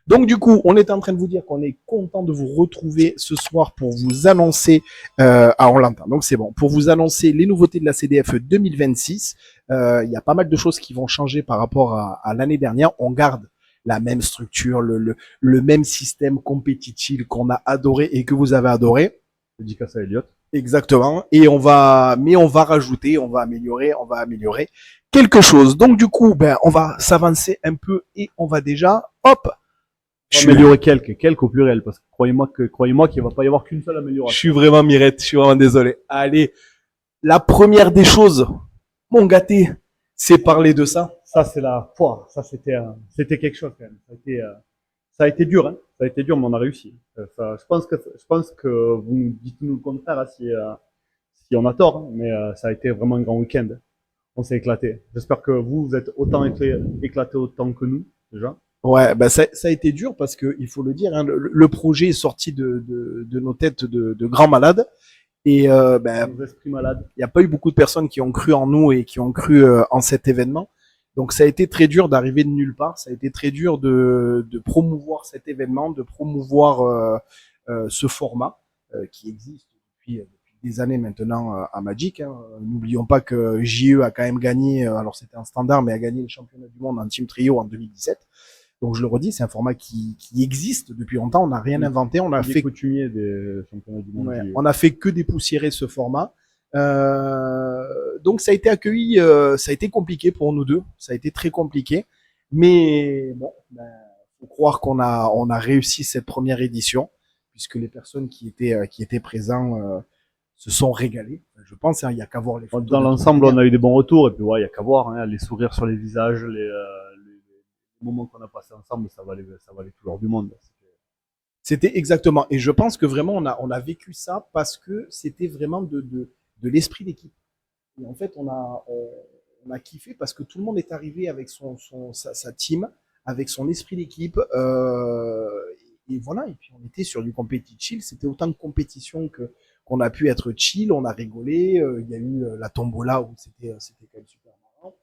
Donc du coup, on est en train de vous dire qu'on est content de vous retrouver ce soir pour vous annoncer, on l'entend, donc c'est bon, pour vous annoncer les nouveautés de la CDF 2026. Il y a pas mal de choses qui vont changer par rapport à l'année dernière. On garde la même structure, le même système compétitif qu'on a adoré et que vous avez adoré. Dédicace à Elliot. Exactement. Et on va rajouter, on va améliorer quelque chose. Donc du coup, ben, on va s'avancer un peu et on va déjà, hop, Améliorer quelques au pluriel, parce que croyez-moi qu'il va pas y avoir qu'une seule je amélioration. suis vraiment Mirette, je suis vraiment désolé. Allez, la première des choses, mon gâté, c'est parler de ça. Ça, c'est la foi. Ça, c'était quelque chose quand même. Ça a été dur, hein. Ça a été dur, mais on a réussi. Je pense que vous nous dites nous le contraire hein, si on a tort, hein, mais ça a été vraiment un grand week-end. On s'est éclaté. J'espère que vous êtes autant éclaté autant que nous déjà. Ouais, bah ça a été dur parce que il faut le dire, hein, le projet est sorti de nos têtes de grands malades et ben Nos esprits malades. il n'y a pas eu beaucoup de personnes qui ont cru en nous et qui ont cru en cet événement. Donc ça a été très dur d'arriver de nulle part, ça a été très dur de promouvoir cet événement, de promouvoir ce format qui existe depuis des années maintenant à Magic. Hein. N'oublions pas que JE a quand même gagné, alors c'était un standard, mais a gagné le championnat du monde en team trio en 2017. Donc je le redis, c'est un format qui existe depuis longtemps. On n'a rien inventé. On a fait coutumier des championnats du monde. ouais, on a fait que dépoussiérer ce format. Donc ça a été accueilli, ça a été compliqué pour nous deux. Ça a été très compliqué, mais bon, ben, faut croire on a réussi cette première édition puisque les personnes qui étaient présents se sont régalées. Je pense, hein, il y a qu'à voir les photos. Dans l'ensemble, on a eu des bons retours et puis ouais, il y a qu'à voir hein, les sourires sur les visages, les moments qu'on a passés ensemble, ça valait tout l'or du monde. C'était exactement. Et je pense que vraiment, on a vécu ça parce que c'était vraiment de l'esprit d'équipe. Et en fait, on a kiffé parce que tout le monde est arrivé avec sa team, avec son esprit d'équipe. Et voilà. Et puis, on était sur du compétitif. C'était autant de compétition qu'on a pu être chill. On a rigolé. Il y a eu la tombola où c'était quand même super marrant.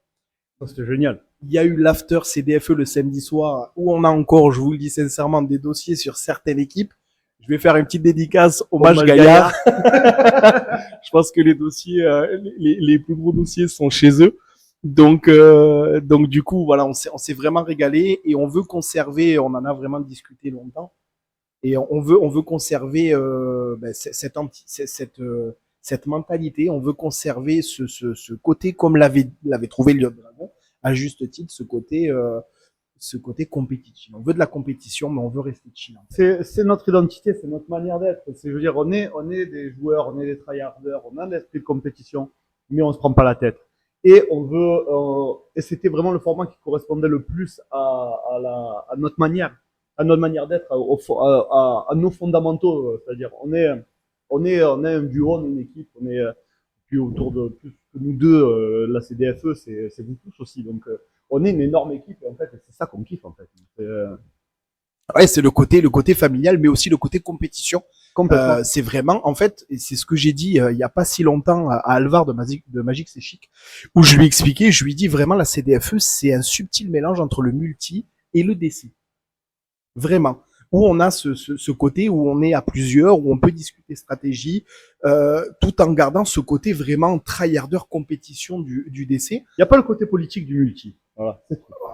C'était génial. Il y a eu l'after CDFE le samedi soir où on a encore, je vous le dis sincèrement, des dossiers sur certaines équipes. Je vais faire une petite dédicace au Mage Gaillard. Je pense que les dossiers, les plus gros dossiers sont chez eux. Donc du coup, voilà, on s'est vraiment régalé et on veut conserver, on en a vraiment discuté longtemps, et on veut conserver ben, cette mentalité, on veut conserver ce côté comme l'avait trouvé Liot Dragon, à juste titre, ce côté compétitif. On veut de la compétition, mais on veut rester chill. C'est notre identité, c'est notre manière d'être. Je veux dire, on est des joueurs, on est des tryharders, on a l'esprit de compétition, mais on se prend pas la tête. Et on veut, et c'était vraiment le format qui correspondait le plus à notre manière d'être, à nos fondamentaux. C'est-à-dire, on est un duo, on est une équipe, on est puis autour de plus que nous deux, la CDFE, c'est vous tous aussi. Donc, on est une énorme équipe et en fait, c'est ça qu'on kiffe en fait. Ouais, c'est le côté familial, mais aussi le côté compétition. C'est vraiment, en fait, et c'est ce que j'ai dit il y a pas si longtemps à Alvar de Magic C'est Chic, où je lui expliquais, je lui dis vraiment la CDFE, c'est un subtil mélange entre le multi et le DC. Vraiment. Où on a ce côté où on est à plusieurs, où on peut discuter stratégie, tout en gardant ce côté vraiment tryharder compétition du DC. Il n'y a pas le côté politique du multi. Voilà.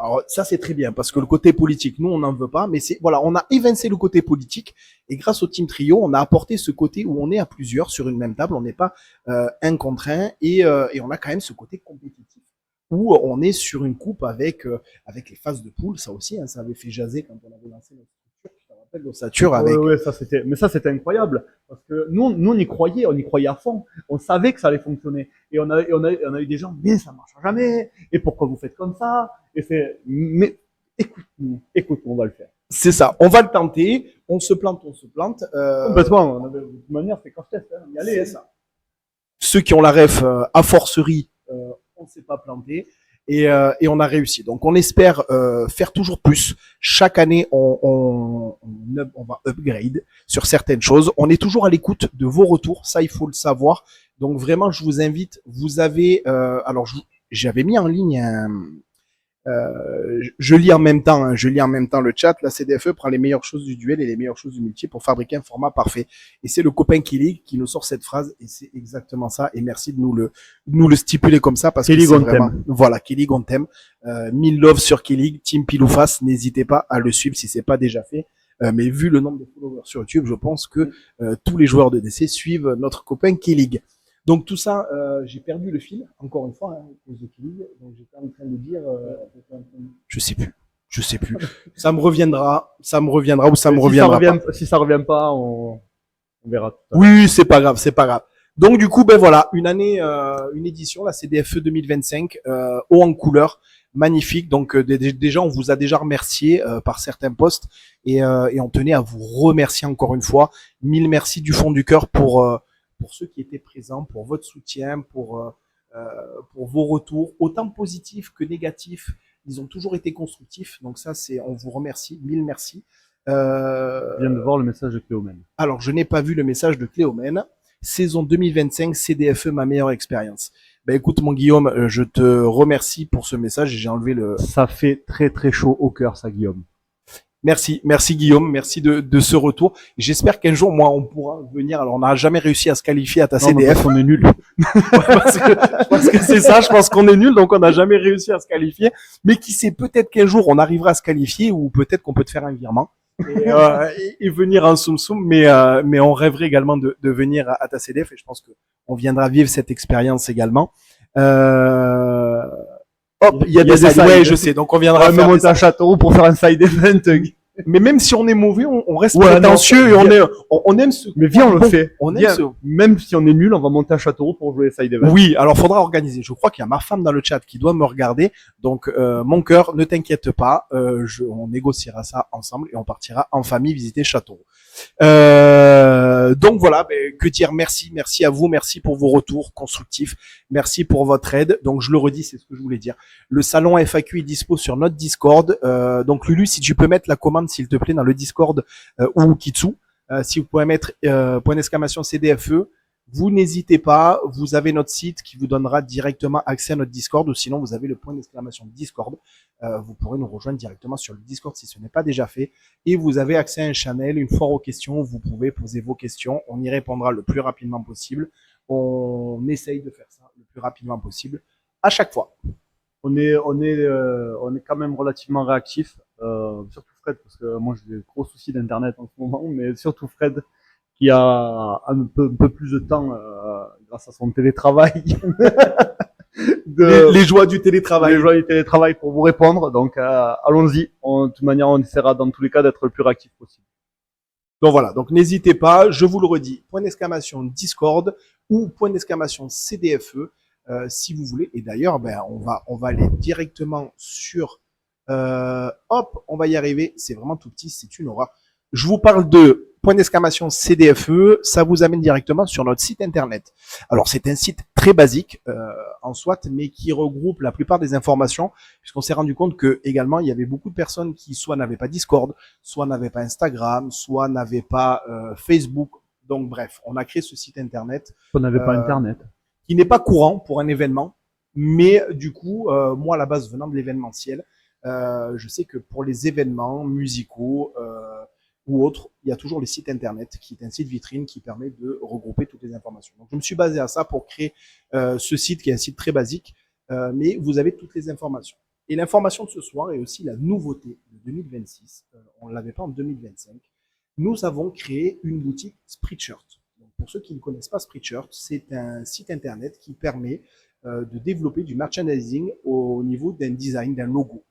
Alors, ça c'est très bien parce que le côté politique, nous on n'en veut pas, mais c'est voilà, on a évincé le côté politique et grâce au team trio, on a apporté ce côté où on est à plusieurs sur une même table, on n'est pas un contre un et on a quand même ce côté compétitif où on est sur une coupe avec les phases de poule, ça aussi, hein, ça avait fait jaser quand on avait lancé notre structure, tu te rappelles l'ossature avec. Ouais, ça c'était incroyable parce que nous on y croyait à fond, on savait que ça allait fonctionner et on a eu des gens, mais ça marchera jamais et pourquoi vous faites comme ça et c'est mais écoute, on va le faire. C'est ça, on va le tenter, on se plante. Complètement, de toute manière, c'est quand je teste, hein, y aller. C'est ça. Ceux qui ont la ref à forcerie, on ne s'est pas planté et on a réussi. Donc on espère faire toujours plus. Chaque année, on va upgrade sur certaines choses. On est toujours à l'écoute de vos retours, ça il faut le savoir. Donc vraiment, je vous invite. Vous avez, alors j'avais mis en ligne Je lis en même temps, hein, je lis en même temps le chat. La CDFE prend les meilleures choses du duel et les meilleures choses du multi pour fabriquer un format parfait. Et c'est le copain Killig qui nous sort cette phrase et c'est exactement ça. Et merci de nous le stipuler comme ça parce que c'est vraiment, voilà, Killig on t'aime. 1000 love sur Killig, Team Pilouface. N'hésitez pas à le suivre si c'est pas déjà fait. Mais vu le nombre de followers sur YouTube, je pense que tous les joueurs de DC suivent notre copain Killig. Donc tout ça, j'ai perdu le fil, encore une fois, hein, à cause de Killig. Donc j'étais en train de dire, je sais plus. Ça me reviendra ou ça me reviendra pas. Si ça revient pas, on verra. Oui, c'est pas grave. Donc du coup, ben voilà, une année, une édition, la CDFE 2025, haut en couleur, magnifique. Donc déjà, on vous a déjà remercié par certains posts et on tenait à vous remercier encore une fois. 1000 merci du fond du cœur pour ceux qui étaient présents, pour votre soutien, pour vos retours, autant positifs que négatifs. Ils ont toujours été constructifs. Donc ça, on vous remercie. 1000 merci. Je viens de voir le message de Cléomène. Alors, je n'ai pas vu le message de Cléomène. Saison 2025, CDFE, ma meilleure expérience. Ben écoute, mon Guillaume, je te remercie pour ce message. J'ai enlevé le... Ça fait très très chaud au cœur, ça, Guillaume. Merci Guillaume, merci de ce retour. J'espère qu'un jour, moi, on pourra venir. Alors, on n'a jamais réussi à se qualifier à ta CDF. On est nul. parce que c'est ça, je pense qu'on est nul, donc on n'a jamais réussi à se qualifier. Mais qui sait, peut-être qu'un jour, on arrivera à se qualifier ou peut-être qu'on peut te faire un virement. Et venir en soum soum, mais on rêverait également de venir à ta CDF et je pense que on viendra vivre cette expérience également. Hop, il y a des sides. Ouais, je sais. Donc on viendra faire monter à Châteauroux pour faire un side event. Mais même si on est mauvais, on reste prétentieux et on aime ce. Mais viens, on le fait. On aime ce. Même si on est nul, on va monter à Châteauroux pour jouer side event. Oui, alors faudra organiser. Je crois qu'il y a ma femme dans le chat qui doit me regarder. Donc mon cœur, ne t'inquiète pas, on négociera ça ensemble et on partira en famille visiter Châteauroux. Donc voilà, que dire, merci à vous, merci pour vos retours constructifs, merci pour votre aide. Donc je le redis, c'est ce que je voulais dire. Le salon FAQ est dispo sur notre Discord. Donc Lulu, si tu peux mettre la commande s'il te plaît dans le Discord ou Kitsu, si vous pouvez mettre point d'exclamation CDFE. Vous n'hésitez pas, vous avez notre site qui vous donnera directement accès à notre Discord ou sinon vous avez le point d'exclamation Discord. Vous pourrez nous rejoindre directement sur le Discord si ce n'est pas déjà fait. Et vous avez accès à un channel, une foire aux questions où vous pouvez poser vos questions. On y répondra le plus rapidement possible. On essaye de faire ça le plus rapidement possible à chaque fois. On est quand même relativement réactif, surtout Fred, parce que moi j'ai des gros soucis d'internet en ce moment, mais surtout Fred, qui a un peu plus de temps grâce à son télétravail. Les joies du télétravail. Les joies du télétravail pour vous répondre. Donc allons-y. De toute manière, on essaiera dans tous les cas d'être le plus réactif possible. Donc voilà, donc n'hésitez pas, je vous le redis, point d'exclamation Discord ou point d'exclamation CDFE si vous voulez. Et d'ailleurs, on va aller directement sur hop, on va y arriver. C'est vraiment tout petit, c'est une horreur. Je vous parle de point d'exclamation CDFE, ça vous amène directement sur notre site internet. Alors c'est un site très basique en soit, mais qui regroupe la plupart des informations, puisqu'on s'est rendu compte que également il y avait beaucoup de personnes qui soit n'avaient pas Discord, soit n'avaient pas Instagram, soit n'avaient pas Facebook. Donc bref, on a créé ce site internet. On n'avait pas Internet. Qui n'est pas courant pour un événement, mais du coup, moi à la base venant de l'événementiel, je sais que pour les événements musicaux ou autres, il y a toujours le site internet qui est un site vitrine qui permet de regrouper toutes les informations. Donc je me suis basé à ça pour créer ce site qui est un site très basique, mais vous avez toutes les informations. Et l'information de ce soir est aussi la nouveauté de 2026. On ne l'avait pas en 2025. Nous avons créé une boutique Spreadshirt. Donc, pour ceux qui ne connaissent pas Spreadshirt, c'est un site internet qui permet de développer du merchandising au niveau d'un design, d'un logo.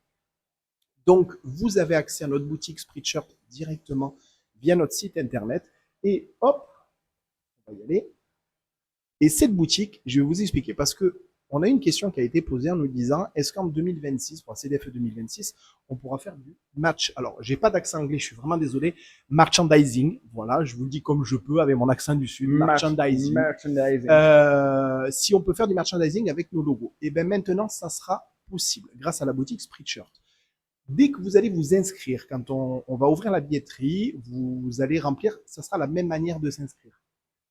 Donc, vous avez accès à notre boutique Spreadshirt directement via notre site internet. Et hop, on va y aller. Et cette boutique, je vais vous expliquer parce que on a une question qui a été posée en nous disant est-ce qu'en 2026, pour la CDFE 2026, on pourra faire du match. Alors, j'ai pas d'accent anglais, je suis vraiment désolé. Merchandising, voilà, je vous le dis comme je peux avec mon accent du sud. Merchandising. Si on peut faire du merchandising avec nos logos. Et bien maintenant, ça sera possible grâce à la boutique Spreadshirt. Dès que vous allez vous inscrire, quand on va ouvrir la billetterie, vous allez remplir, ça sera la même manière de s'inscrire.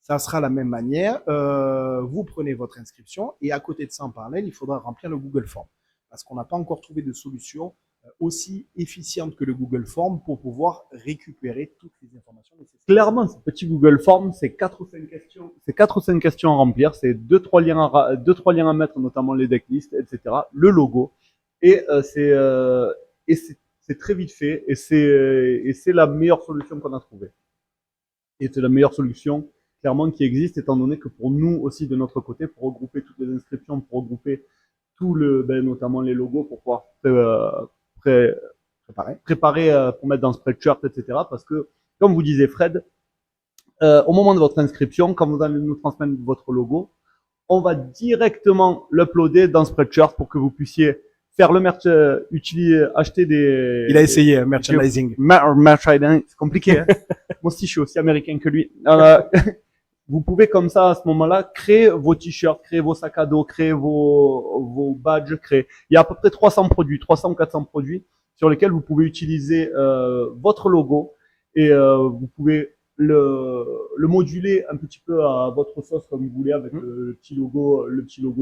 Ça sera la même manière, vous prenez votre inscription et à côté de ça en parallèle, il faudra remplir le Google Form. parce qu'on n'a pas encore trouvé de solution aussi efficiente que le Google Form pour pouvoir récupérer toutes les informations nécessaires. Clairement, ce petit Google Form, c'est 4 ou 5 questions. C'est 4 ou 5 questions à remplir. C'est 2-3 liens à mettre, notamment les decklists, etc. Le logo. Et c'est très vite fait. Et c'est la meilleure solution qu'on a trouvée. Et c'est la meilleure solution, clairement, qui existe, étant donné que pour nous aussi, de notre côté, pour regrouper toutes les inscriptions, pour regrouper notamment les logos, pour pouvoir préparer pour mettre dans Spreadshirt, etc. Parce que, comme vous disait Fred, au moment de votre inscription, quand vous allez nous transmettre votre logo, on va directement l'uploader dans Spreadshirt pour que vous puissiez faire le merch, acheter des... Il a essayé, merchandising. Merchandising, c'est compliqué, hein. Moi aussi, je suis aussi américain que lui. Vous pouvez comme ça, à ce moment-là, créer vos t-shirts, créer vos sacs à dos, créer vos badges, créer. Il y a à peu près 300 produits, 300 ou 400 produits sur lesquels vous pouvez utiliser votre logo et vous pouvez le moduler un petit peu à votre sauce comme vous voulez avec le petit logo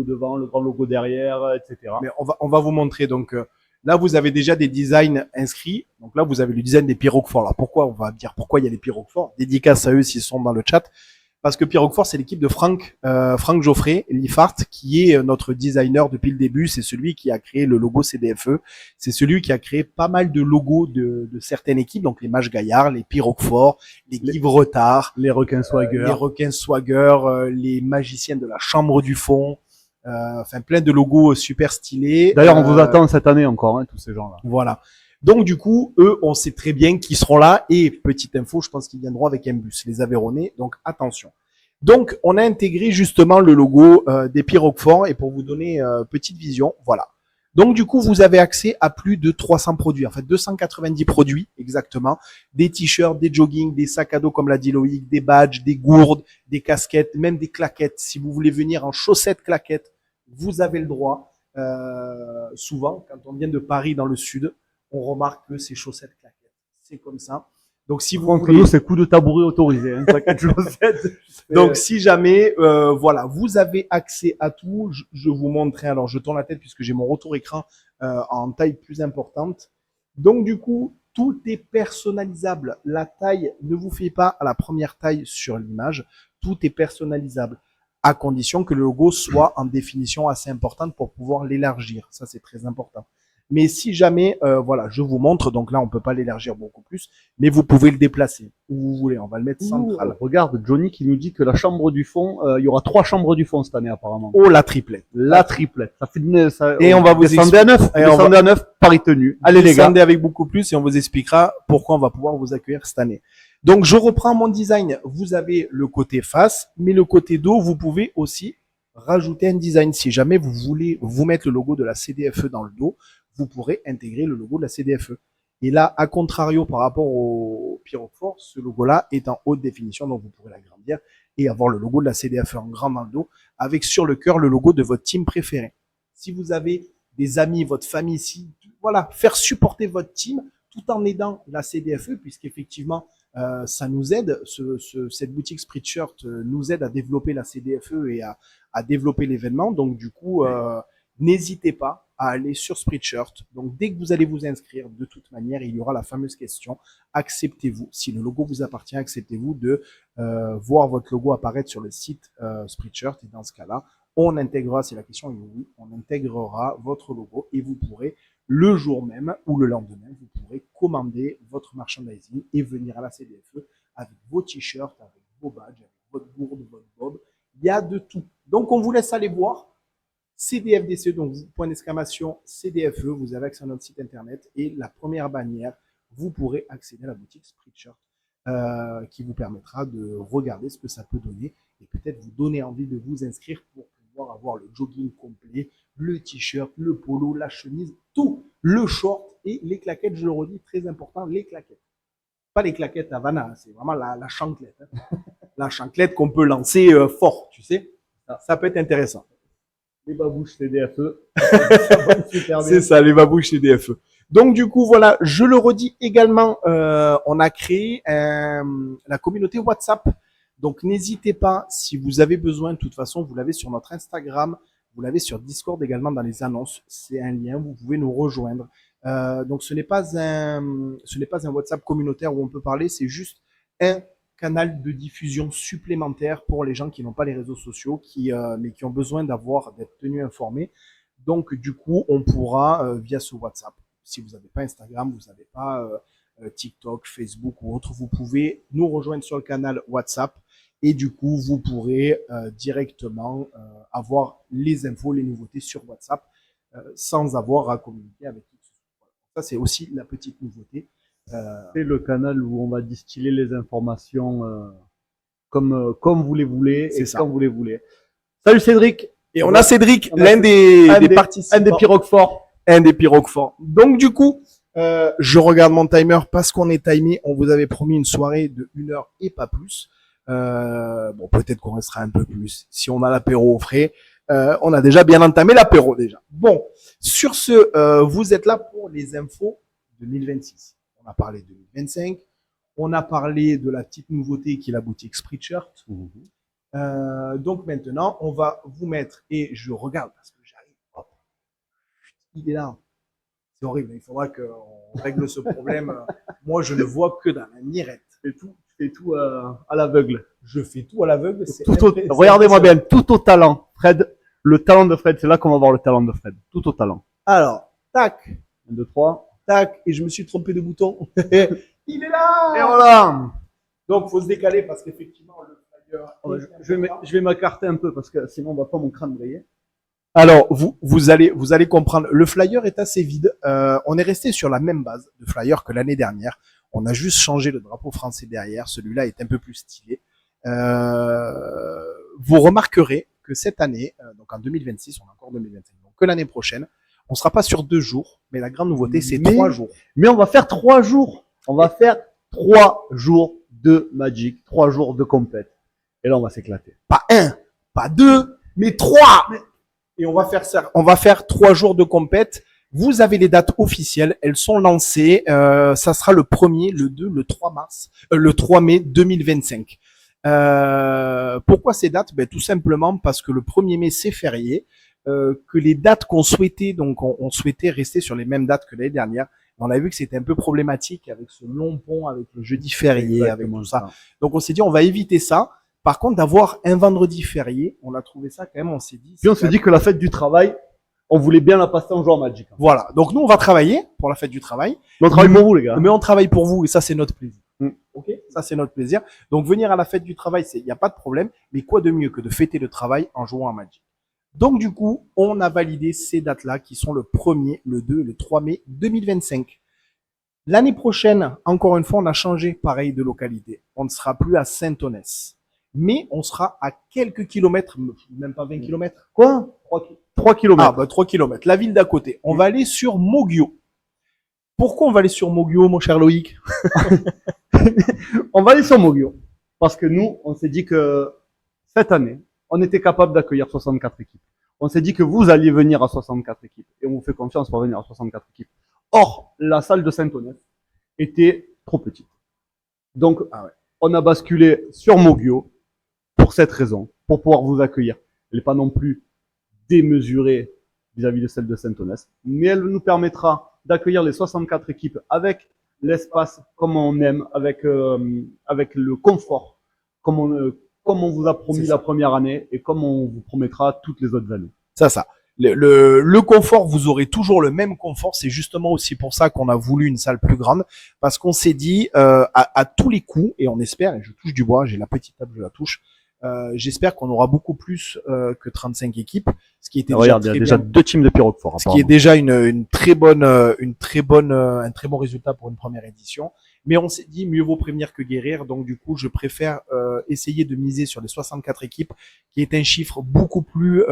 devant, le grand logo derrière, etc. Mais on va vous montrer. Donc là, vous avez déjà des designs inscrits. Donc là, vous avez le design des Pyroquefort. Alors pourquoi? On va dire pourquoi il y a les Pyroquefort. Dédicace à eux s'ils sont dans le chat. Parce que Pyroquefort, c'est l'équipe de Franck Geoffrey, Liffart, qui est notre designer depuis le début. C'est celui qui a créé le logo CDFE. C'est celui qui a créé pas mal de logos de certaines équipes, donc les Mages Gaillard, les Pyroquefort, les Guy Retard, les Requins Swagger, les magiciennes de la Chambre du Fond. Enfin, plein de logos super stylés. D'ailleurs, on vous attend cette année encore, hein, tous ces gens-là. Voilà. Donc du coup, eux, on sait très bien qu'ils seront là. Et petite info, je pense qu'ils viendront avec un bus, les Aveyronnais. Donc attention. Donc on a intégré justement le logo des Pyroquefort. Et pour vous donner petite vision, voilà. Donc du coup, vous avez accès à plus de 300 produits, en fait 290 produits exactement. Des t-shirts, des joggings, des sacs à dos comme l'a dit Loïc, des badges, des gourdes, des casquettes, même des claquettes. Si vous voulez venir en chaussettes claquettes, vous avez le droit. Souvent, quand on vient de Paris dans le sud, on remarque que c'est chaussettes claquettes. C'est comme ça. Donc si vous voulez... nous, c'est coup de tabouret autorisé, hein, claquettes, chaussettes. Donc si jamais, voilà, vous avez accès à tout, je vous montrerai. Alors je tourne la tête puisque j'ai mon retour écran en taille plus importante. Donc du coup, tout est personnalisable. La taille, ne vous fiez pas à la première taille sur l'image. Tout est personnalisable à condition que le logo soit en définition assez importante pour pouvoir l'élargir. Ça, c'est très important. Mais si jamais, voilà, je vous montre, donc là, on peut pas l'élargir beaucoup plus, mais vous pouvez le déplacer où vous voulez. On va le mettre central. Regarde, Johnny qui nous dit que la chambre du fond, il y aura 3 chambres du fond cette année apparemment. Oh, la triplette. La triplette. Ça fait ça, et on va vous expliquer à 9. Descendez à 9, Paris tenu. Allez les gars. Descendez avec beaucoup plus et on vous expliquera pourquoi on va pouvoir vous accueillir cette année. Donc, je reprends mon design. Vous avez le côté face, mais le côté dos, vous pouvez aussi rajouter un design. Si jamais vous voulez vous mettre le logo de la CDFE dans le dos, vous pourrez intégrer le logo de la CDFE. Et là, à contrario, par rapport au Pyroquefort, ce logo-là est en haute définition, donc vous pourrez l'agrandir et avoir le logo de la CDFE en grand dans le dos, avec sur le cœur le logo de votre team préféré. Si vous avez des amis, votre famille, voilà, faire supporter votre team tout en aidant la CDFE, puisqu'effectivement, ça nous aide, cette boutique Spreadshirt nous aide à développer la CDFE et à développer l'événement. Donc du coup, n'hésitez pas à aller sur Spreadshirt. Donc, dès que vous allez vous inscrire, de toute manière, il y aura la fameuse question. Acceptez-vous, si le logo vous appartient, acceptez-vous de voir votre logo apparaître sur le site Spreadshirt. Et dans ce cas-là, on intégrera, si la question est oui, on intégrera votre logo et vous pourrez, le jour même ou le lendemain, vous pourrez commander votre merchandising et venir à la CDFE avec vos t-shirts, avec vos badges, avec votre gourde, votre bob. Il y a de tout. Donc, on vous laisse aller voir. CDFDCE, donc point d'exclamation CDFE, vous avez accès à notre site internet et la première bannière, vous pourrez accéder à la boutique Spreadshirt qui vous permettra de regarder ce que ça peut donner et peut-être vous donner envie de vous inscrire pour pouvoir avoir le jogging complet, le t-shirt, le polo, la chemise, tout, le short et les claquettes, je le redis, très important, les claquettes. Pas les claquettes Havana, c'est vraiment la chanclette. Hein. La chanclette qu'on peut lancer fort, tu sais. Ça peut être intéressant. Les babouches CDFE. C'est ça, les babouches CDFE. Donc du coup, voilà, je le redis également, on a créé la communauté WhatsApp. Donc n'hésitez pas, si vous avez besoin, de toute façon, vous l'avez sur notre Instagram, Vous l'avez sur Discord également dans les annonces. C'est un lien, vous pouvez nous rejoindre. Donc ce n'est pas un WhatsApp communautaire où on peut parler, c'est juste un canal de diffusion supplémentaire pour les gens qui n'ont pas les réseaux sociaux, mais qui ont besoin d'être tenus informés. Donc du coup, on pourra via ce WhatsApp. Si vous n'avez pas Instagram, vous n'avez pas TikTok, Facebook ou autre, vous pouvez nous rejoindre sur le canal WhatsApp et du coup, vous pourrez directement avoir les infos, les nouveautés sur WhatsApp sans avoir à communiquer avec qui que ce soit. Ça, c'est aussi la petite nouveauté. C'est le canal où on va distiller les informations comme vous les voulez et quand vous les voulez. Salut Cédric. Et on a Cédric, l'un des participants. Un des pirogues-forts. Un des pirogues-forts. Donc du coup, je regarde mon timer parce qu'on est timé. On vous avait promis une soirée de 1 heure et pas plus. Bon, peut-être qu'on restera un peu plus. Si on a l'apéro au frais, on a déjà bien entamé l'apéro déjà. Bon, sur ce, vous êtes là pour les infos 2026. On a parlé de 2025. On a parlé de la petite nouveauté qui est la boutique Spreadshirt. Donc maintenant, on va vous mettre, et je regarde parce que j'arrive. Hop, il est là. C'est horrible. Il faudra qu'on règle ce problème. Moi, je ne vois que dans la mirette. Tu fais tout à l'aveugle. Je fais tout à l'aveugle. Regardez-moi bien, tout au talent. Fred, le talent de Fred, c'est là qu'on va voir le talent de Fred. Tout au talent. Alors, tac. 1, 2, 3. Tac. Et je me suis trompé de bouton. Il est là. Et voilà. Donc, faut se décaler parce qu'effectivement, le flyer. Je vais m'écarter un peu parce que sinon on va pas mon crâne briller. Alors, vous allez comprendre. Le flyer est assez vide. On est resté sur la même base de flyer que l'année dernière. On a juste changé le drapeau français derrière. Celui-là est un peu plus stylé. Vous remarquerez que cette année, donc en 2026, on a encore 2025, donc que l'année prochaine, on sera pas sur 2 jours, mais la grande nouveauté, c'est 3 jours. Mais on va faire 3 jours. On va faire 3 jours de Magic, 3 jours de compète. Et là, on va s'éclater. Pas 1, pas 2, mais 3. Et on va faire ça. On va faire 3 jours de compète. Vous avez les dates officielles, elles sont lancées. Ça sera le 1er, le 2, le 3 mars, le 3 mai 2025. Pourquoi ces dates? Tout simplement parce que le 1er mai c'est férié, que les dates qu'on souhaitait, donc on souhaitait rester sur les mêmes dates que l'année dernière. On a vu que c'était un peu problématique avec ce long pont, avec le jeudi férié, exactement, avec tout ça. Donc on s'est dit on va éviter ça. Par contre, d'avoir un vendredi férié, on a trouvé ça quand même, on s'est dit. Puis on s'est dit que la fête du travail, on voulait bien la passer en jouant Magic. Voilà. Donc nous, on va travailler pour la fête du travail. Mais on travaille pour vous, les gars. Mais on travaille pour vous et ça, c'est notre plaisir. Ok, ça c'est notre plaisir. Donc venir à la fête du travail, il n'y a pas de problème. Mais quoi de mieux que de fêter le travail en jouant à Magic? Donc du coup, on a validé ces dates-là qui sont le 1er, le 2 et le 3 mai 2025. L'année prochaine, encore une fois, on a changé pareil de localité. On ne sera plus à Saint-Onès. Mais on sera à quelques kilomètres, même pas 20 kilomètres. Quoi? 3 kilomètres. Ah, 3 kilomètres. La ville d'à côté. On va aller sur Moguio. Pourquoi on va aller sur Moguio, mon cher Loïc? On va aller sur Moguio. Parce que nous, on s'est dit que cette année, on était capable d'accueillir 64 équipes. On s'est dit que vous alliez venir à 64 équipes. Et on vous fait confiance pour venir à 64 équipes. Or, la salle de Saint-Onès était trop petite. Donc, on a basculé sur Moguio pour cette raison, pour pouvoir vous accueillir. Elle n'est pas non plus démesurée vis-à-vis de celle de Saint-Onès, mais elle nous permettra d'accueillir les 64 équipes avec l'espace comme on aime, avec le confort, comme on vous a promis la première année et comme on vous promettra toutes les autres années. Ça. Le confort, vous aurez toujours le même confort. C'est justement aussi pour ça qu'on a voulu une salle plus grande, parce qu'on s'est dit à tous les coups, et on espère, et je touche du bois, j'ai la petite table, je la touche. J'espère qu'on aura beaucoup plus que 35 équipes, ce qui était regarde, il y a déjà 2 teams de pirogues-forts, ce qui est déjà un très bon résultat pour une première édition. Mais on s'est dit mieux vaut prévenir que guérir, donc du coup je préfère essayer de miser sur les 64 équipes, qui est un chiffre beaucoup plus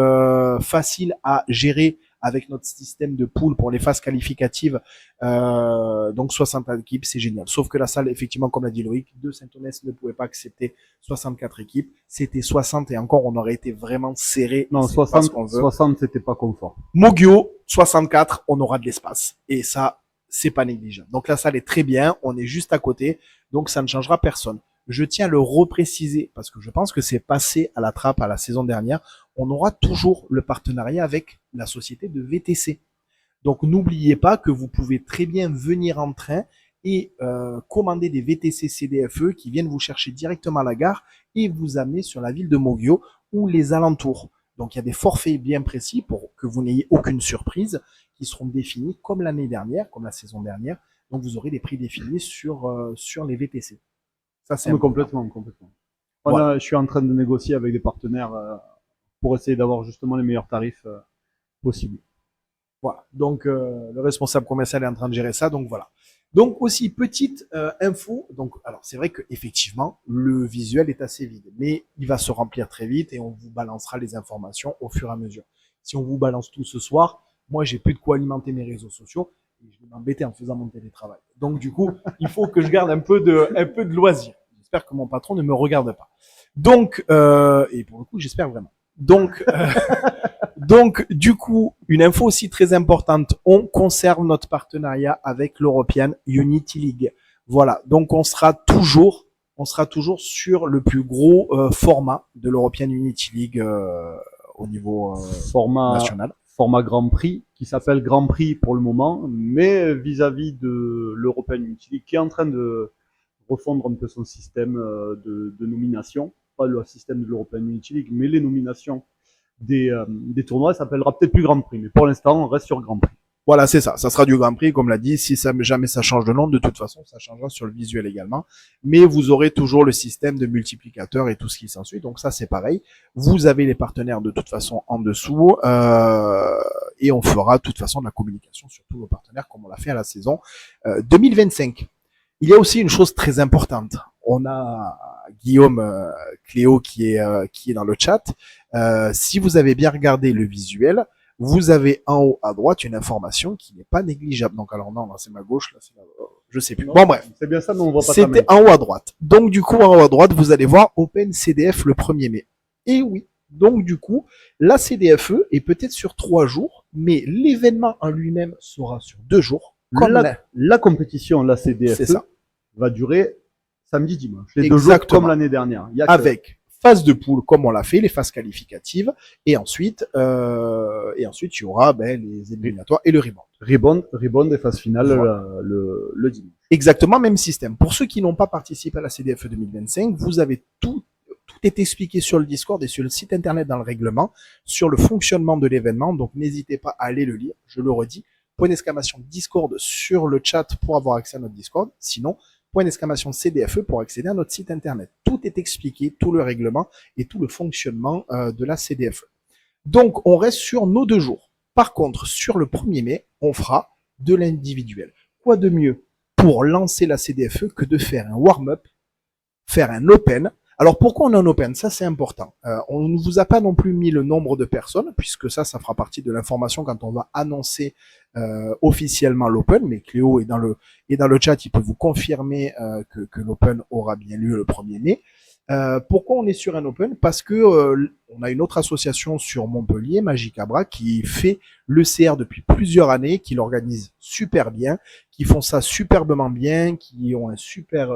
facile à gérer avec notre système de pool pour les phases qualificatives. Donc 60 équipes, c'est génial. Sauf que la salle, effectivement, comme l'a dit Loïc, de Saint-Onès ne pouvait pas accepter 64 équipes. C'était 60 et encore, on aurait été vraiment serré. Non, 60, c'était pas confort. Moguio, 64, on aura de l'espace. Et ça, c'est pas négligeable. Donc la salle est très bien, on est juste à côté, donc ça ne changera personne. Je tiens à le repréciser parce que je pense que c'est passé à la trappe à la saison dernière. on aura toujours le partenariat avec la société de VTC. Donc n'oubliez pas que vous pouvez très bien venir en train et commander des VTC CDFE qui viennent vous chercher directement à la gare et vous amener sur la ville de Moguio ou les alentours. Donc il y a des forfaits bien précis pour que vous n'ayez aucune surprise qui seront définis comme l'année dernière, comme la saison dernière. Donc vous aurez des prix définis sur les VTC. Ça c'est complètement. Voilà. Je suis en train de négocier avec des partenaires pour essayer d'avoir justement les meilleurs tarifs possibles. Voilà. Donc le responsable commercial est en train de gérer ça. Donc voilà. Donc aussi petite info. Donc alors c'est vrai que effectivement le visuel est assez vide, mais il va se remplir très vite et on vous balancera les informations au fur et à mesure. Si on vous balance tout ce soir, moi j'ai plus de quoi alimenter mes réseaux sociaux et je vais m'embêter en faisant mon télétravail. Donc du coup il faut que je garde un peu de loisir. J'espère que mon patron ne me regarde pas. Donc et pour le coup j'espère vraiment. Donc, du coup, une info aussi très importante, on conserve notre partenariat avec l'European Unity League. Voilà, donc on sera toujours sur le plus gros format de l'European Unity League au niveau national. Format Grand Prix, qui s'appelle Grand Prix pour le moment, mais vis-à-vis de l'European Unity League, qui est en train de refondre un peu son système de nomination, pas le système de l'European Unity League, mais les nominations des tournois, ça s'appellera peut-être plus Grand Prix, mais pour l'instant, on reste sur Grand Prix. Voilà, c'est ça. Ça sera du Grand Prix, comme l'a dit. Si jamais ça change de nom, de toute façon, ça changera sur le visuel également. Mais vous aurez toujours le système de multiplicateur et tout ce qui s'ensuit. Donc ça, c'est pareil. Vous avez les partenaires de toute façon en dessous. Et on fera de toute façon de la communication sur tous nos partenaires, comme on l'a fait à la saison 2025. Il y a aussi une chose très importante. On a Guillaume Cléo qui est dans le chat. Si vous avez bien regardé le visuel, vous avez en haut à droite une information qui n'est pas négligeable. Donc alors non, là c'est ma gauche, là c'est je sais plus. Non, bon bref, c'est bien ça, mais on voit pas. C'était en haut à droite. Donc du coup en haut à droite, vous allez voir Open CDF le 1er mai. Et oui, donc du coup, la CDFE est peut-être sur 3 jours, mais l'événement en lui-même sera sur 2 jours. Comme la compétition, la CDFE, va durer samedi, dimanche. Les 2 jours comme l'année dernière. Avec phase de poule comme on l'a fait, les phases qualificatives, et ensuite il y aura les éliminatoires et le rebound. Rebound des phases finales le dimanche. Exactement, même système. Pour ceux qui n'ont pas participé à la CDFE 2025, vous avez tout est expliqué sur le Discord et sur le site internet dans le règlement, sur le fonctionnement de l'événement, donc n'hésitez pas à aller le lire, je le redis, point d'exclamation Discord sur le chat pour avoir accès à notre Discord, sinon point d'exclamation CDFE pour accéder à notre site internet. Tout est expliqué, tout le règlement et tout le fonctionnement de la CDFE. Donc, on reste sur nos 2 jours. Par contre, sur le 1er mai, on fera de l'individuel. Quoi de mieux pour lancer la CDFE que de faire un warm-up, faire un open. Alors, pourquoi on a un open? Ça, c'est important. On ne vous a pas non plus mis le nombre de personnes, puisque ça fera partie de l'information quand on va annoncer officiellement l'open, mais Cléo est dans le chat, il peut vous confirmer que l'open aura bien lieu le 1er mai. Pourquoi on est sur un open? Parce que on a une autre association sur Montpellier, Magicabra, qui fait le CR depuis plusieurs années, qui l'organise super bien, qui font ça superbement bien, qui ont un super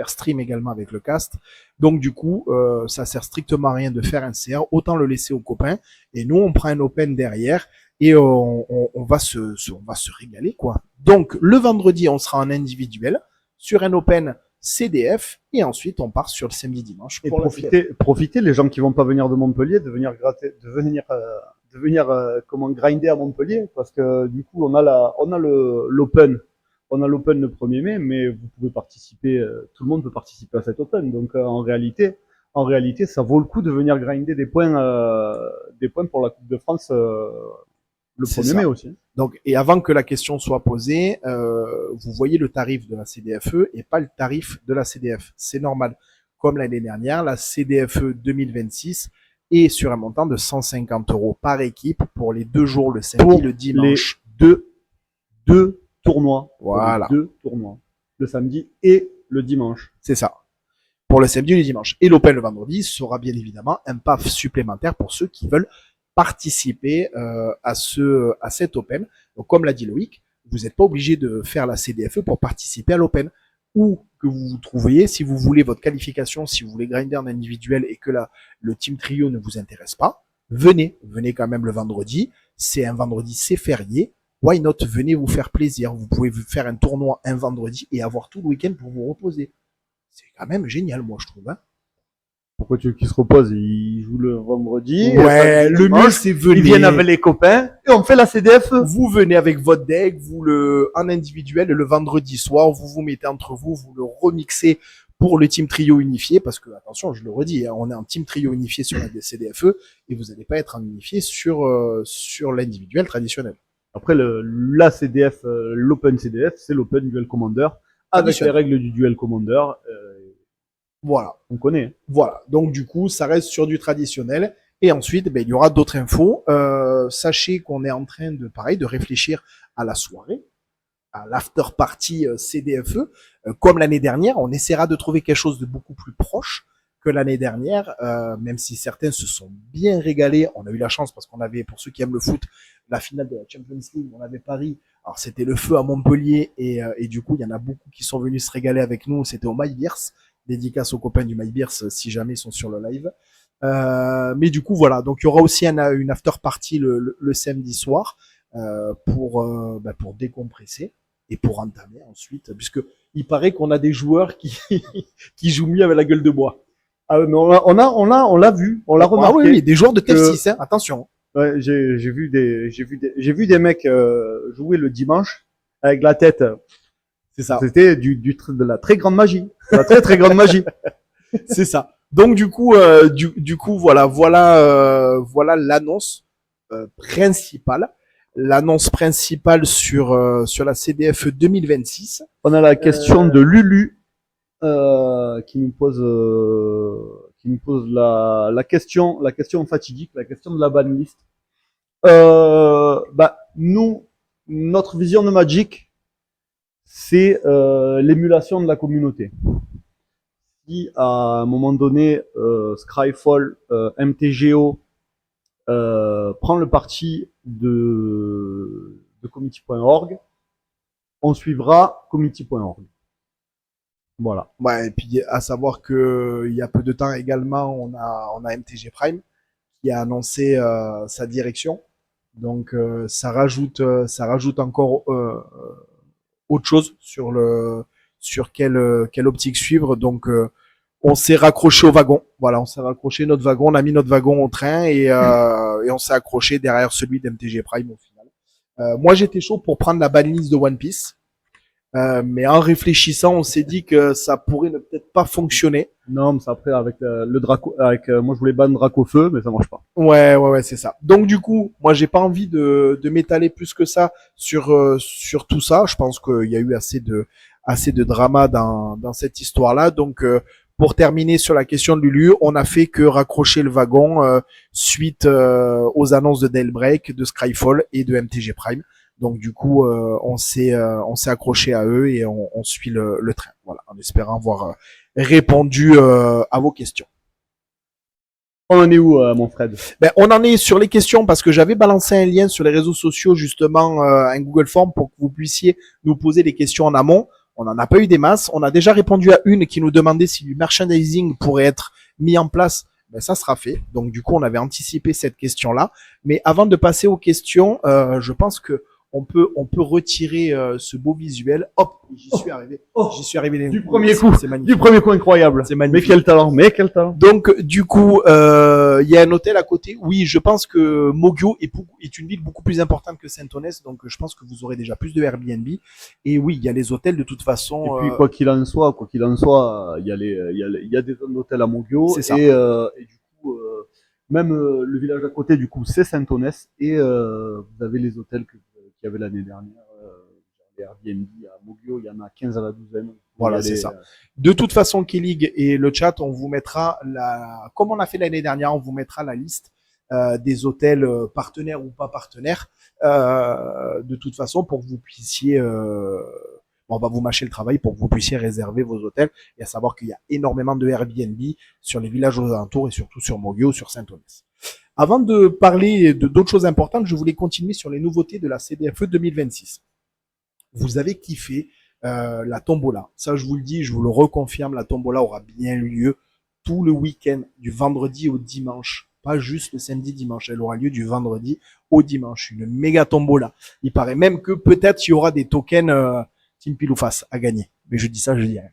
stream également avec le cast. Donc du coup, ça sert strictement à rien de faire un CR, autant le laisser aux copains. Et nous, on prend un open derrière et on va se régaler quoi. Donc le vendredi, on sera en individuel sur un open CDF et ensuite on part sur le samedi dimanche. Et profitez les gens qui vont pas venir de Montpellier de venir grinder à Montpellier parce que du coup on a l'open le 1er mai, mais vous pouvez participer, tout le monde peut participer à cet open. Donc en réalité ça vaut le coup de venir grinder des points pour la Coupe de France le 1er mai aussi. Donc, et avant que la question soit posée, vous voyez le tarif de la CDFE et pas le tarif de la CDF. C'est normal. Comme l'année dernière, la CDFE 2026 est sur un montant de 150 € par équipe pour les 2 jours, le samedi, le dimanche. Deux tournois. Voilà. 2 tournois. Le samedi et le dimanche. C'est ça. Pour le samedi et le dimanche. Et l'Open le vendredi sera bien évidemment un paf supplémentaire pour ceux qui veulent participer à cet Open. Donc comme l'a dit Loïc, vous n'êtes pas obligé de faire la CDFE pour participer à l'Open. Où que vous vous trouviez, si vous voulez votre qualification, si vous voulez grinder en individuel et que le team trio ne vous intéresse pas, venez quand même le vendredi. C'est un vendredi, c'est férié. Why not? Venez vous faire plaisir. Vous pouvez vous faire un tournoi un vendredi et avoir tout le week-end pour vous reposer. C'est quand même génial, moi, je trouve. Hein. Pourquoi tu veux qu'ils se reposent? Ils jouent le vendredi. Ouais, le mieux c'est venir. Ils viennent avec les copains et on fait la CDF. Vous venez avec votre deck, en individuel, le vendredi soir, vous vous mettez entre vous, vous le remixez pour le team trio unifié, parce que, attention, je le redis, hein, on est en team trio unifié sur la CDFE, et vous n'allez pas être en unifié sur l'individuel traditionnel. Après, la CDF, l'Open CDF, c'est l'Open Duel Commander, avec les règles du Duel Commander. Voilà. On connaît. Hein. Voilà. Donc, du coup, ça reste sur du traditionnel. Et ensuite, il y aura d'autres infos. Sachez qu'on est en train de réfléchir à la soirée, à l'after party CDFE. Comme l'année dernière, on essaiera de trouver quelque chose de beaucoup plus proche que l'année dernière, même si certains se sont bien régalés. On a eu la chance parce qu'on avait, pour ceux qui aiment le foot, la finale de la Champions League, on avait Paris. Alors, c'était le feu à Montpellier et du coup, il y en a beaucoup qui sont venus se régaler avec nous. C'était au Mybeers. Dédicace aux copains du Mybeers si jamais ils sont sur le live. Mais du coup, voilà. Donc, il y aura aussi une after party le samedi soir pour décompresser et pour entamer ensuite, puisque il paraît qu'on a des joueurs qui qui jouent mieux avec la gueule de bois. Ah, mais on l'a vu, on l'a remarqué. Ah oui, des joueurs de TF6, hein, attention. Ouais, j'ai vu des mecs jouer le dimanche avec la tête. C'est ça. C'était de la très grande magie. De la très très grande magie. C'est ça. Donc du coup, voilà l'annonce principale. L'annonce principale sur la CDF 2026. On a la question de Lulu qui nous pose la question fatidique, la question de la banlist. Nous, notre vision de Magic, c'est l'émulation de la communauté. Si à un moment donné, Scryfall, MTGO prend le parti de committee.org, on suivra committee.org. Voilà. Ouais, et puis à savoir que il y a peu de temps également, on a MTG Prime qui a annoncé sa direction. Donc ça rajoute encore autre chose sur quelle optique suivre. Donc on s'est raccroché au wagon. Voilà, on s'est raccroché notre wagon, on a mis notre wagon au train et on s'est accroché derrière celui d'MTG Prime au final. Moi j'étais chaud pour prendre la banlist de One Piece. Mais en réfléchissant, on s'est dit que ça pourrait ne peut-être pas fonctionner. Non, mais ça après avec le Draco, moi je voulais ban Dracofeu, mais ça marche pas. Ouais, c'est ça. Donc du coup, moi j'ai pas envie de m'étaler plus que ça sur tout ça. Je pense qu'il y a eu assez de drama dans cette histoire-là. Donc pour terminer sur la question de Lulu, on a fait que raccrocher le wagon suite aux annonces de Daybreak, de Scryfall et de MTG Prime. Donc du coup, on s'est accroché à eux et on suit le train. Voilà, en espérant avoir répondu à vos questions. On en est où, mon Fred? On en est sur les questions parce que j'avais balancé un lien sur les réseaux sociaux justement, un Google Form pour que vous puissiez nous poser des questions en amont. On n'en a pas eu des masses. On a déjà répondu à une qui nous demandait si du merchandising pourrait être mis en place. Ça sera fait. Donc du coup, on avait anticipé cette question-là. Mais avant de passer aux questions, je pense que on peut retirer ce beau visuel. Hop, j'y suis arrivé. J'y suis arrivé. Du premier coup. C'est magnifique. Du premier coup incroyable. C'est magnifique. Mais quel talent. Donc du coup, il y a un hôtel à côté. Oui, je pense que Mogyo est une ville beaucoup plus importante que Saint-Onès. Donc je pense que vous aurez déjà plus de Airbnb. Et oui, il y a les hôtels de toute façon. Et puis quoi qu'il en soit, il y a des zones d'hôtel à Mogyo. C'est ça. Et du coup, même le village à côté, du coup, c'est Saint-Onès. Et vous avez les hôtels qu'il y avait l'année dernière. Les Airbnb à Mogyo, il y en a 15 à la douzaine. Voilà, c'est ça. De toute façon, K-League et le chat, on vous mettra comme on a fait l'année dernière, on vous mettra la liste des hôtels partenaires ou pas partenaires. De toute façon, pour que vous puissiez, on va vous mâcher le travail pour que vous puissiez réserver vos hôtels. Et à savoir qu'il y a énormément de Airbnb sur les villages aux alentours et surtout sur Mogyo, sur Saint-Onès. Avant de parler de d'autres choses importantes, je voulais continuer sur les nouveautés de la CDFE 2026. Vous avez kiffé la tombola. Ça, je vous le dis, je vous le reconfirme, la tombola aura bien lieu tout le week-end, du vendredi au dimanche, pas juste le samedi, dimanche. Elle aura lieu du vendredi au dimanche. Une méga tombola. Il paraît même que peut-être il y aura des tokens Team Pile ou Face à gagner. Mais je dis ça, je dis rien.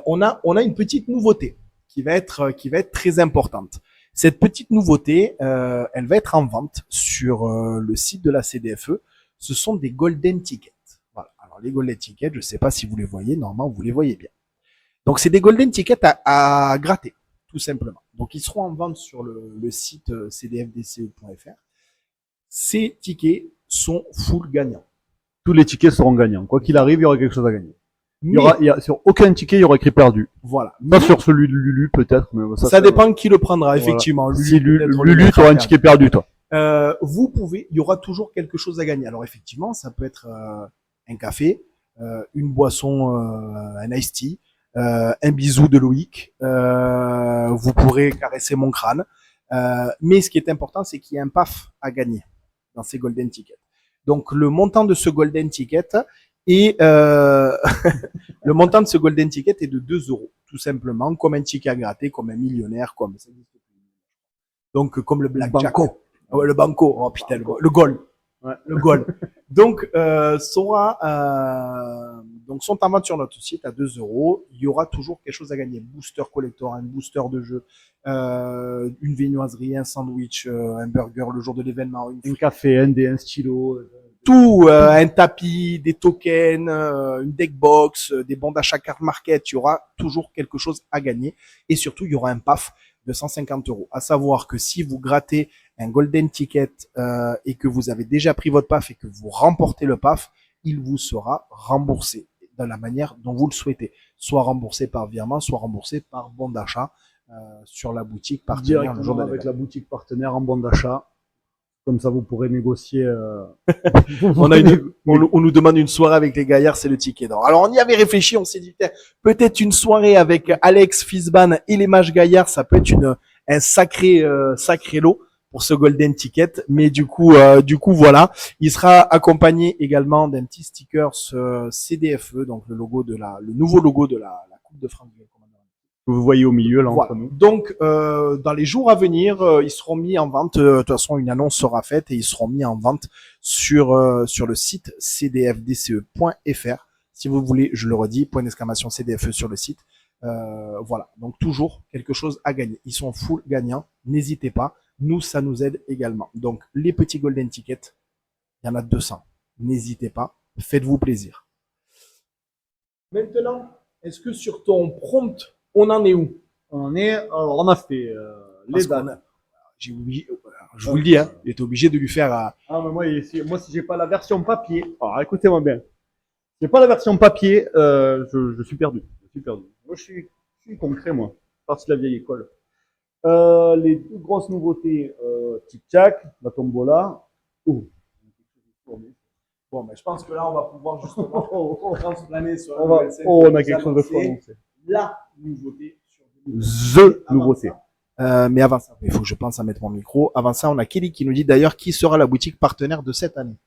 On a une petite nouveauté qui va être très importante. Cette petite nouveauté, elle va être en vente sur le site de la CDFE. Ce sont des golden tickets. Voilà. Alors les golden tickets, je ne sais pas si vous les voyez. Normalement, vous les voyez bien. Donc c'est des golden tickets à gratter, tout simplement. Donc ils seront en vente sur le site cdfdce.fr. Ces tickets sont full gagnants. Tous les tickets seront gagnants. Quoi qu'il arrive, il y aura quelque chose à gagner. Sur aucun ticket, il y aura écrit perdu. Voilà. Pas sur celui de Lulu, peut-être, mais ça dépend qui le prendra, effectivement. Voilà. Si Lulu, tu auras un ticket perdu, toi. Il y aura toujours quelque chose à gagner. Alors, effectivement, ça peut être un café, une boisson, un iced tea, un bisou de Loïc. Vous pourrez caresser mon crâne. Mais ce qui est important, c'est qu'il y a un PAF à gagner dans ces golden tickets. Donc, le montant de ce golden ticket et le montant de ce golden ticket est de 2 euros, tout simplement, comme un ticket à gratter, comme un millionnaire, comme ça. Donc comme le blackjack, le banco, oh putain, le goal, ouais, le goal. Donc sont en vente sur notre site à 2 euros. Il y aura toujours quelque chose à gagner, booster collector, un booster de jeu, une viennoiserie, un sandwich, un burger le jour de l'événement, un café, un stylo. Tout, un tapis, des tokens, une deck box, des bons d'achat carte market, il y aura toujours quelque chose à gagner. Et surtout, il y aura un PAF de 150 euros. À savoir que si vous grattez un golden ticket et que vous avez déjà pris votre PAF et que vous remportez le PAF, il vous sera remboursé de la manière dont vous le souhaitez. Soit remboursé par virement, soit remboursé par bon d'achat sur la boutique partenaire. Le jour de avec la boutique partenaire en bon d'achat. Comme ça, vous pourrez négocier. On nous demande une soirée avec les gaillards, c'est le ticket d'or. Alors, on y avait réfléchi, on s'est dit, peut-être une soirée avec Alex Fisban et les Mages Gaillards, ça peut être un sacré lot pour ce golden ticket. Mais du coup, voilà. Il sera accompagné également d'un petit sticker CDFE, donc le nouveau logo de la Coupe de France. Que vous voyez au milieu, là, voilà. Entre nous. Donc, dans les jours à venir, ils seront mis en vente. De toute façon, une annonce sera faite et ils seront mis en vente sur le site cdfdce.fr. Si vous voulez, je le redis, point d'exclamation CDFE sur le site. Voilà. Donc, toujours quelque chose à gagner. Ils sont full gagnants. N'hésitez pas. Nous, ça nous aide également. Donc, les petits golden tickets, il y en a 200. N'hésitez pas. Faites-vous plaisir. Maintenant, est-ce que sur ton prompt, on en est où? On a fait les dates. J'ai oublié, je vous le dis, hein, il était obligé de lui faire. Ah, mais moi, si j'ai pas la version papier, alors écoutez-moi bien. Si j'ai pas la version papier, je suis perdu. Moi, je suis concret, moi. Parti de la vieille école. Les deux grosses nouveautés, Tic-Tac, la tombola. Bon, mais je pense que là, on va pouvoir justement transplaner sur la nouvelle scène. On a quelque chose de prononcé. La nouveauté sur The nouveauté. Mais avant ça, il faut que je pense à mettre mon micro. Avant ça, on a Kelly qui nous dit d'ailleurs qui sera la boutique partenaire de cette année.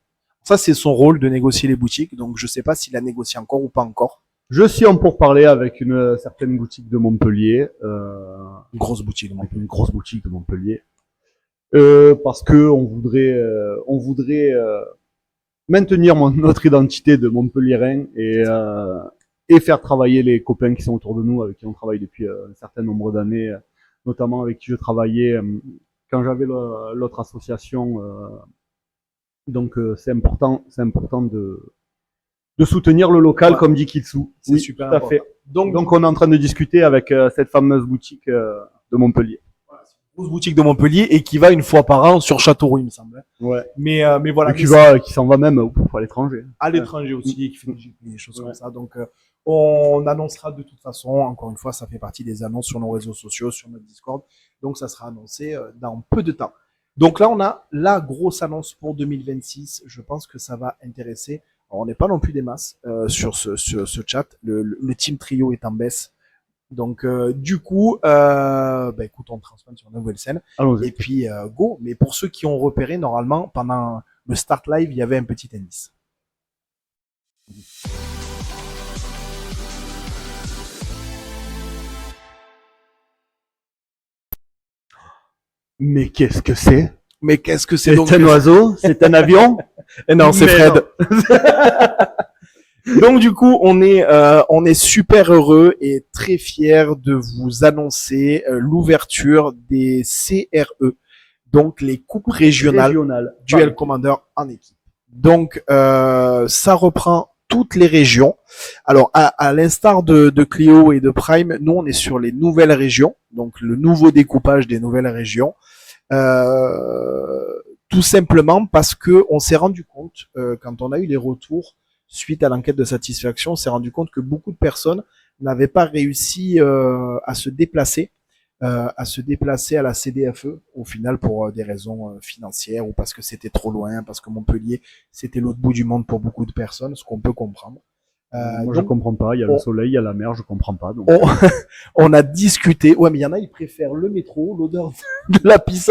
Ça, c'est son rôle de négocier les boutiques. Donc, je sais pas s'il a négocié encore ou pas encore. Je suis en pourparlers avec une certaine boutique de Montpellier. Une grosse boutique de Montpellier. Une grosse boutique de Montpellier. Parce que on voudrait maintenir notre identité de Montpellierin et faire travailler les copains qui sont autour de nous, avec qui on travaille depuis un certain nombre d'années, notamment avec qui je travaillais quand j'avais l'autre association. Donc c'est important de soutenir le local, ouais, comme dit Kitsu. C'est super important. Fait. Donc on est en train de discuter avec cette fameuse boutique de Montpellier. Voilà, c'est une grosse boutique de Montpellier et qui va une fois par an sur Châteauroux, il me semble. Ouais. Mais voilà. Et qui s'en va même à l'étranger. À l'étranger aussi, qui fait des choses comme ça. Donc on annoncera de toute façon. Encore une fois, ça fait partie des annonces sur nos réseaux sociaux, sur notre Discord. Donc ça sera annoncé dans peu de temps. Donc là, on a la grosse annonce pour 2026. Je pense que ça va intéresser. Alors, on n'est pas non plus des masses sur ce chat. Le team trio est en baisse. Donc du coup, écoute, on transforme sur une nouvelle scène. Allons-y. Et puis go. Mais pour ceux qui ont repéré, normalement, pendant le start live, il y avait un petit indice. Mais qu'est-ce que c'est? Mais qu'est-ce que c'est donc? C'est un oiseau? C'est un avion? Non, c'est Mais Fred. Donc du coup, on est super heureux et très fiers de vous annoncer l'ouverture des CRE, donc les coupes régionales Duel Commander en équipe. Donc ça reprend toutes les régions. Alors à l'instar de Clio et de Prime, nous on est sur les nouvelles régions, donc le nouveau découpage des nouvelles régions. Tout simplement parce que on s'est rendu compte quand on a eu les retours suite à l'enquête de satisfaction, on s'est rendu compte que beaucoup de personnes n'avaient pas réussi à se déplacer à la CDFE au final pour des raisons financières ou parce que c'était trop loin, parce que Montpellier c'était l'autre bout du monde pour beaucoup de personnes, ce qu'on peut comprendre. Moi, je comprends pas. Il y a le soleil, il y a la mer, je comprends pas. Donc. On a discuté. Ouais, mais il y en a, ils préfèrent le métro, l'odeur de la pisse,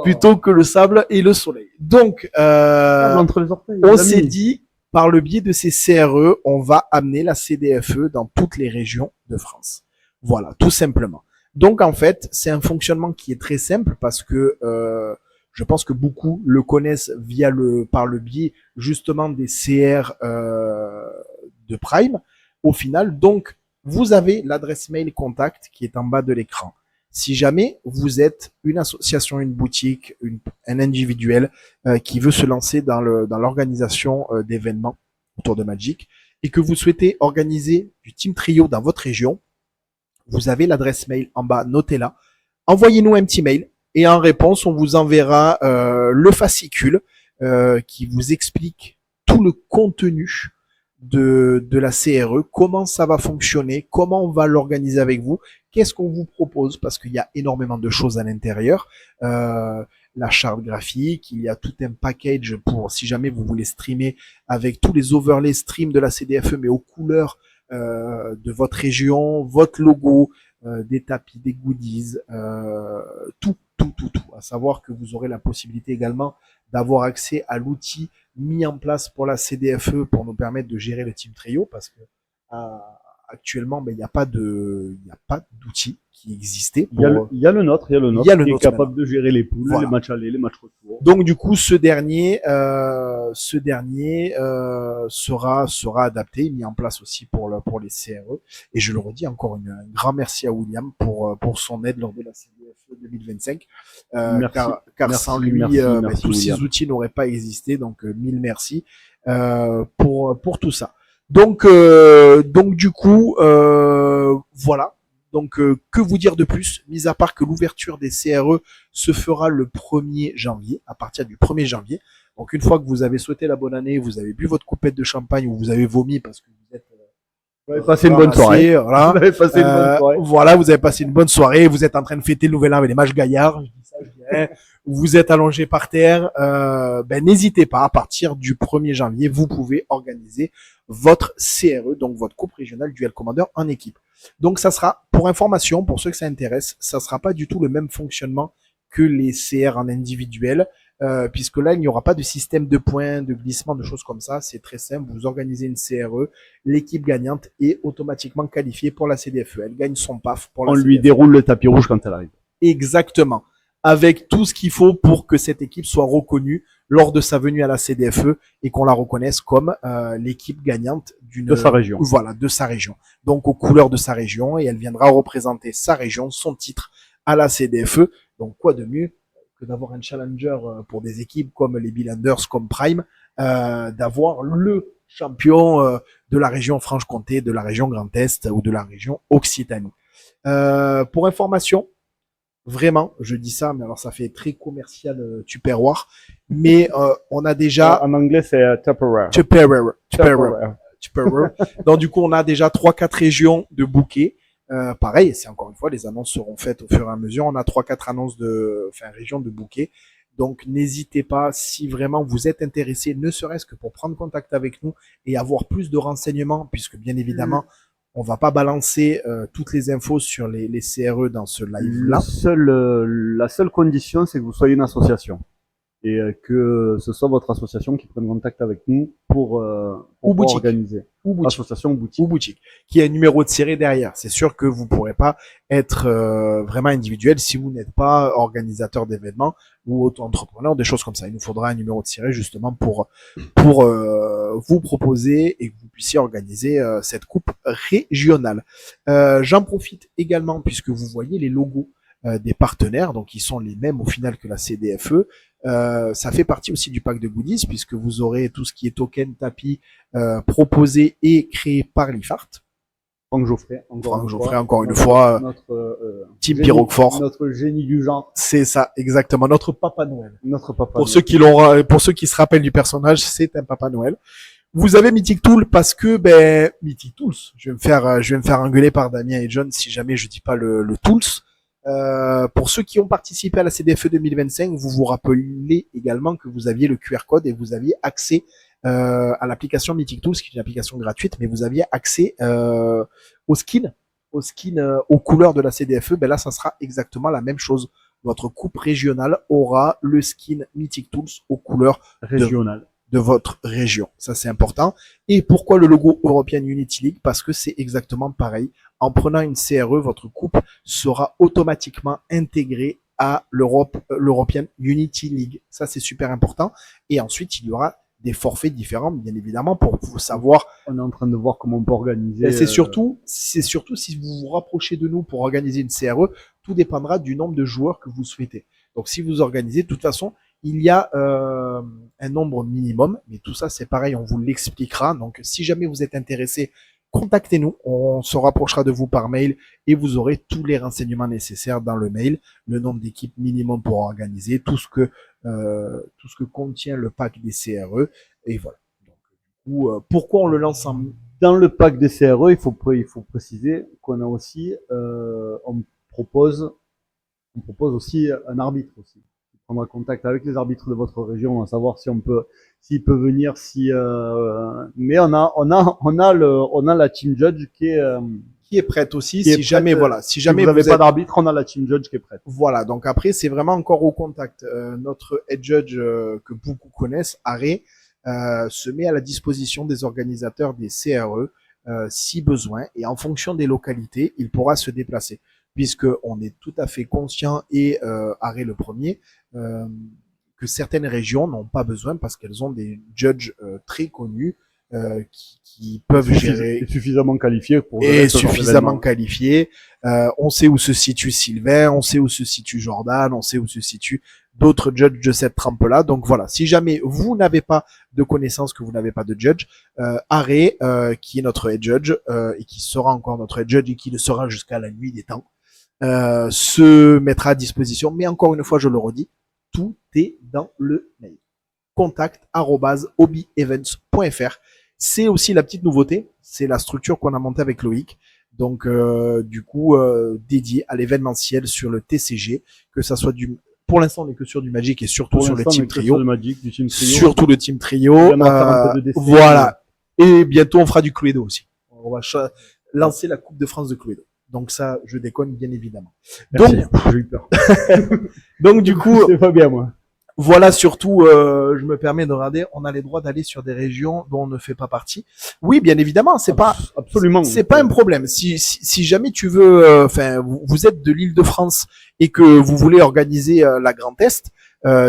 plutôt que le sable et le soleil. Donc, entre les orteils, on s'est dit, par le biais de ces CRE, on va amener la CDFE dans toutes les régions de France. Voilà, tout simplement. Donc, en fait, c'est un fonctionnement qui est très simple parce que je pense que beaucoup le connaissent par le biais justement des CR de Prime au final. Donc, vous avez l'adresse mail contact qui est en bas de l'écran. Si jamais vous êtes une association, une boutique, un individuel qui veut se lancer dans l'organisation d'événements autour de Magic et que vous souhaitez organiser du Team Trio dans votre région, vous avez l'adresse mail en bas, notez-la. Envoyez-nous un petit mail et en réponse, on vous enverra le fascicule qui vous explique tout le contenu de la CRE, comment ça va fonctionner, comment on va l'organiser avec vous, qu'est-ce qu'on vous propose, parce qu'il y a énormément de choses à l'intérieur, la charte graphique, il y a tout un package pour, si jamais vous voulez streamer, avec tous les overlays stream de la CDFE, mais aux couleurs de votre région, votre logo, des tapis, des goodies, tout. À savoir que vous aurez la possibilité également d'avoir accès à l'outil mis en place pour la CDFE pour nous permettre de gérer le Team Trio parce que actuellement, il n'y a pas d'outil qui existait. Il y a le nôtre qui est capable de gérer les poules, les matchs allés, les matchs retour. Donc du coup, ce dernier sera adapté, mis en place aussi pour les CRE. Et je le redis encore un grand merci à William pour son aide lors de la CDF 2025. Car sans lui, tous William. ces outils n'auraient pas existé. Donc mille merci pour tout ça. Donc du coup, voilà. Donc, que vous dire de plus, mis à part que l'ouverture des CRE se fera le 1er janvier, à partir du 1er janvier. Donc, une fois que vous avez souhaité la bonne année, vous avez bu votre coupette de champagne ou vous avez vomi parce que vous êtes... Vous avez passé une bonne soirée. Voilà. Vous avez passé une bonne soirée. Voilà, vous avez passé une bonne soirée, vous êtes en train de fêter le nouvel an avec les matchs gaillards, je dis ça, je dirais. Vous êtes allongé par terre, n'hésitez pas, à partir du 1er janvier, vous pouvez organiser votre CRE, donc votre coupe régionale Duel Commander en équipe. Donc ça sera, pour information, pour ceux que ça intéresse, ça sera pas du tout le même fonctionnement que les CR en individuel, puisque là, il n'y aura pas de système de points, de glissement, de choses comme ça. C'est très simple, vous organisez une CRE, l'équipe gagnante est automatiquement qualifiée pour la CDFE. Elle gagne son PAF pour la CDFE. On lui déroule le tapis rouge quand elle arrive. Exactement. Avec tout ce qu'il faut pour que cette équipe soit reconnue lors de sa venue à la CDFE et qu'on la reconnaisse comme l'équipe gagnante de sa région. Voilà, de sa région. Donc aux couleurs de sa région et elle viendra représenter sa région, son titre à la CDFE. Donc quoi de mieux que d'avoir un challenger pour des équipes comme les Billanders, comme Prime, d'avoir le champion de la région Franche-Comté, de la région Grand Est ou de la région Occitanie. Pour information, vraiment, je dis ça, mais alors ça fait très commercial Tupperware, mais on a déjà... En anglais, c'est Tupperware. Tupperware. Donc du coup, on a déjà 3-4 régions de bouquets. Pareil, c'est encore une fois, les annonces seront faites au fur et à mesure. On a 3-4 annonces régions de bouquets. Donc n'hésitez pas, si vraiment vous êtes intéressé, ne serait-ce que pour prendre contact avec nous et avoir plus de renseignements, puisque bien évidemment, on va pas balancer toutes les infos sur les CRE dans ce live-là. La seule condition, c'est que vous soyez une association. et que ce soit votre association qui prenne contact avec nous pour boutique. organiser. Ou boutique. Association ou boutique. Ou boutique. Qui a un numéro de série derrière. C'est sûr que vous pourrez pas être vraiment individuel si vous n'êtes pas organisateur d'événements ou auto-entrepreneur, des choses comme ça. Il nous faudra un numéro de série justement pour vous proposer et que vous puissiez organiser cette coupe régionale. J'en profite également puisque vous voyez les logos des partenaires, donc ils sont les mêmes au final que la CDFE. Ça fait partie aussi du pack de goodies puisque vous aurez tout ce qui est token, tapis proposé et créé par l'IFART. Franck Geoffrey, encore une fois, notre Team Piroquefort. Notre génie du genre. C'est ça, exactement, notre Papa Noël. Notre Papa Pour Noël. ceux qui se rappellent du personnage, c'est un Papa Noël. Vous avez Mythic Tool parce que Mythic Tools. Je vais me faire engueuler par Damien et John si jamais je dis pas le Tools. Pour ceux qui ont participé à la CDFE 2025, vous vous rappelez également que vous aviez le QR code et vous aviez accès à l'application Mythic Tools, qui est une application gratuite, mais vous aviez accès aux skins, aux couleurs de la CDFE. Là, ça sera exactement la même chose. Votre coupe régionale aura le skin Mythic Tools aux couleurs régionales de votre région. Ça, c'est important. Et pourquoi le logo European Unity League? Parce que c'est exactement pareil. En prenant une CRE, votre coupe sera automatiquement intégrée à l'European Unity League. Ça, c'est super important. Et ensuite, il y aura des forfaits différents, bien évidemment, pour savoir. On est en train de voir comment on peut organiser. C'est surtout si vous vous rapprochez de nous pour organiser une CRE, tout dépendra du nombre de joueurs que vous souhaitez. Donc, si vous organisez, de toute façon, il y a un nombre minimum, mais tout ça, c'est pareil, on vous l'expliquera. Donc, si jamais vous êtes intéressé, contactez-nous, on se rapprochera de vous par mail et vous aurez tous les renseignements nécessaires dans le mail, le nombre d'équipes minimum pour organiser, tout ce que contient le pack des CRE, et voilà. Donc, du coup, pourquoi on le lance dans le pack des CRE, il faut préciser qu'on a aussi, on propose aussi un arbitre aussi. Prendre contact avec les arbitres de votre région, à savoir s'il peut venir, mais on a la team judge qui est prête aussi. Si jamais vous n'avez pas d'arbitre, on a la team judge qui est prête. Voilà. Donc après, c'est vraiment encore au contact. Notre head judge que beaucoup connaissent, Arrêt, se met à la disposition des organisateurs des CRE si besoin, et en fonction des localités, il pourra se déplacer. Puisque on est tout à fait conscient, et Arrêt le premier, que certaines régions n'ont pas besoin parce qu'elles ont des judges très connus qui peuvent gérer suffisamment qualifiés on sait où se situe Sylvain, on sait où se situe Jordan, on sait où se situent d'autres judges de cette trempe-là. Donc voilà, si jamais vous n'avez pas de connaissances, que vous n'avez pas de judge, Arrêt, qui est notre head judge et qui sera encore notre head judge et qui le sera jusqu'à la nuit des temps, se mettra à disposition. Mais encore une fois, je le redis, tout est dans le mail. contact@hobbyevents.fr. C'est aussi la petite nouveauté, c'est la structure qu'on a montée avec Loïc. Donc du coup dédié à l'événementiel sur le TCG, que ça soit pour l'instant on n'est que sur du Magic et surtout sur le Team Trio. Surtout le Team Trio. Voilà. Et bientôt on fera du Cluedo aussi. On va lancer la Coupe de France de Cluedo. Donc ça, je déconne bien évidemment. Merci, j'ai eu peur. Donc du coup, c'est pas bien moi. Voilà, surtout, je me permets de regarder, on a les droits d'aller sur des régions dont on ne fait pas partie. Oui, bien évidemment, c'est pas un problème. Si jamais tu veux, vous êtes de l'Île-de-France et que vous voulez organiser la Grand Est,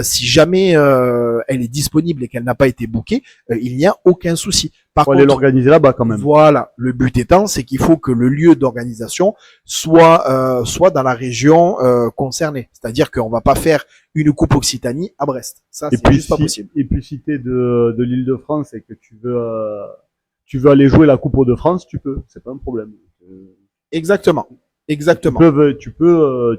si jamais elle est disponible et qu'elle n'a pas été bookée, il n'y a aucun souci. Par contre, aller l'organiser là-bas quand même. Voilà, le but étant, c'est qu'il faut que le lieu d'organisation soit dans la région concernée. C'est-à-dire qu'on va pas faire une coupe Occitanie à Brest. Ça, c'est juste pas possible. Et puis si t'es de l'Île-de-France et que tu veux aller jouer la Coupe de France, tu peux. C'est pas un problème. Exactement. Tu peux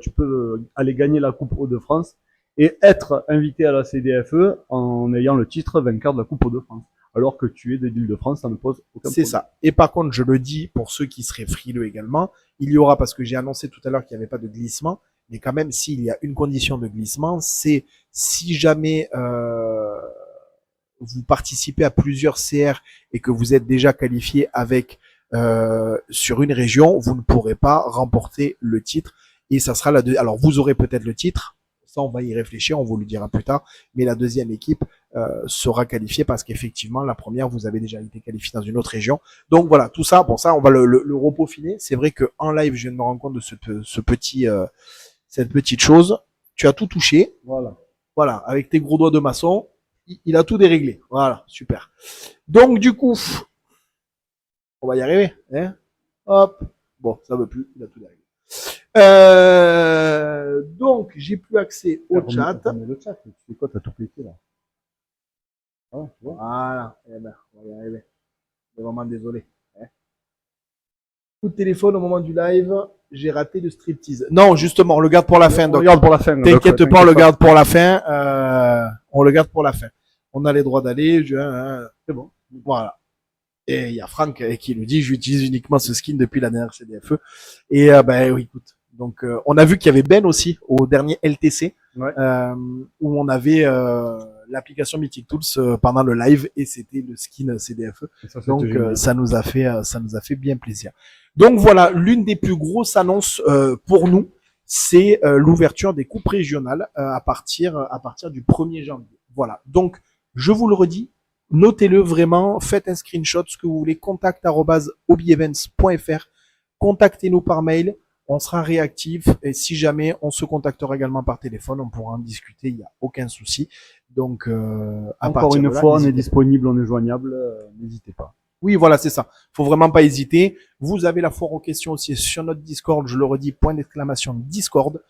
aller gagner la Coupe de France et être invité à la CDFE en ayant le titre vainqueur de la Coupe de France. Alors que tu es de l'Île-de-France, ça ne pose aucun problème. C'est ça. Et par contre, je le dis pour ceux qui seraient frileux également, il y aura, parce que j'ai annoncé tout à l'heure qu'il n'y avait pas de glissement, mais quand même, s'il y a une condition de glissement, c'est si jamais vous participez à plusieurs CR et que vous êtes déjà qualifié avec sur une région, vous ne pourrez pas remporter le titre. Et ça sera alors vous aurez peut-être le titre, Ça, on va y réfléchir, on vous le dira plus tard. Mais la deuxième équipe sera qualifiée parce qu'effectivement, la première, vous avez déjà été qualifié dans une autre région. Donc voilà, tout ça, bon ça, on va le repeaufiner. C'est vrai qu'en live, je viens de me rendre compte de cette petite chose. Tu as tout touché. Voilà, avec tes gros doigts de maçon, il a tout déréglé. Voilà, super. Donc du coup, on va y arriver. Hein, hop. Bon, ça veut plus, il a tout déréglé. Donc, j'ai plus accès au chat. Le chat, tu fais quoi, t'as tout pété là? Ah, tu vois. Voilà, eh ben, on va y arriver. Je suis vraiment désolé. Hein. Coup de téléphone au moment du live, j'ai raté le striptease. Non, justement, on le garde pour la fin. On le garde pour la fin. T'inquiète pas, on le garde pour la fin. On le garde pour la fin. On a les droits d'aller. C'est bon. Voilà. Et il y a Franck qui nous dit, j'utilise uniquement ce skin depuis la dernière CDFE. Et ben oui, écoute. Donc on a vu qu'il y avait Ben aussi au dernier LTC, Ouais. où on avait l'application Mythic Tools pendant le live et c'était le skin CDFE. Donc ça nous a fait bien plaisir. Donc voilà, l'une des plus grosses annonces pour nous, c'est l'ouverture des coupes régionales à partir du 1er janvier. Voilà. Donc je vous le redis, notez-le vraiment, faites un screenshot, ce que vous voulez, contact@hobbyevents.fr, contactez-nous par mail, on sera réactif et si jamais on se contactera également par téléphone, on pourra en discuter, il n'y a aucun souci. Donc, encore une fois, on est disponible, on est joignable, n'hésitez pas. Oui, voilà, c'est ça. Faut vraiment pas hésiter. Vous avez la foire aux questions aussi sur notre Discord, je le redis, !Discord.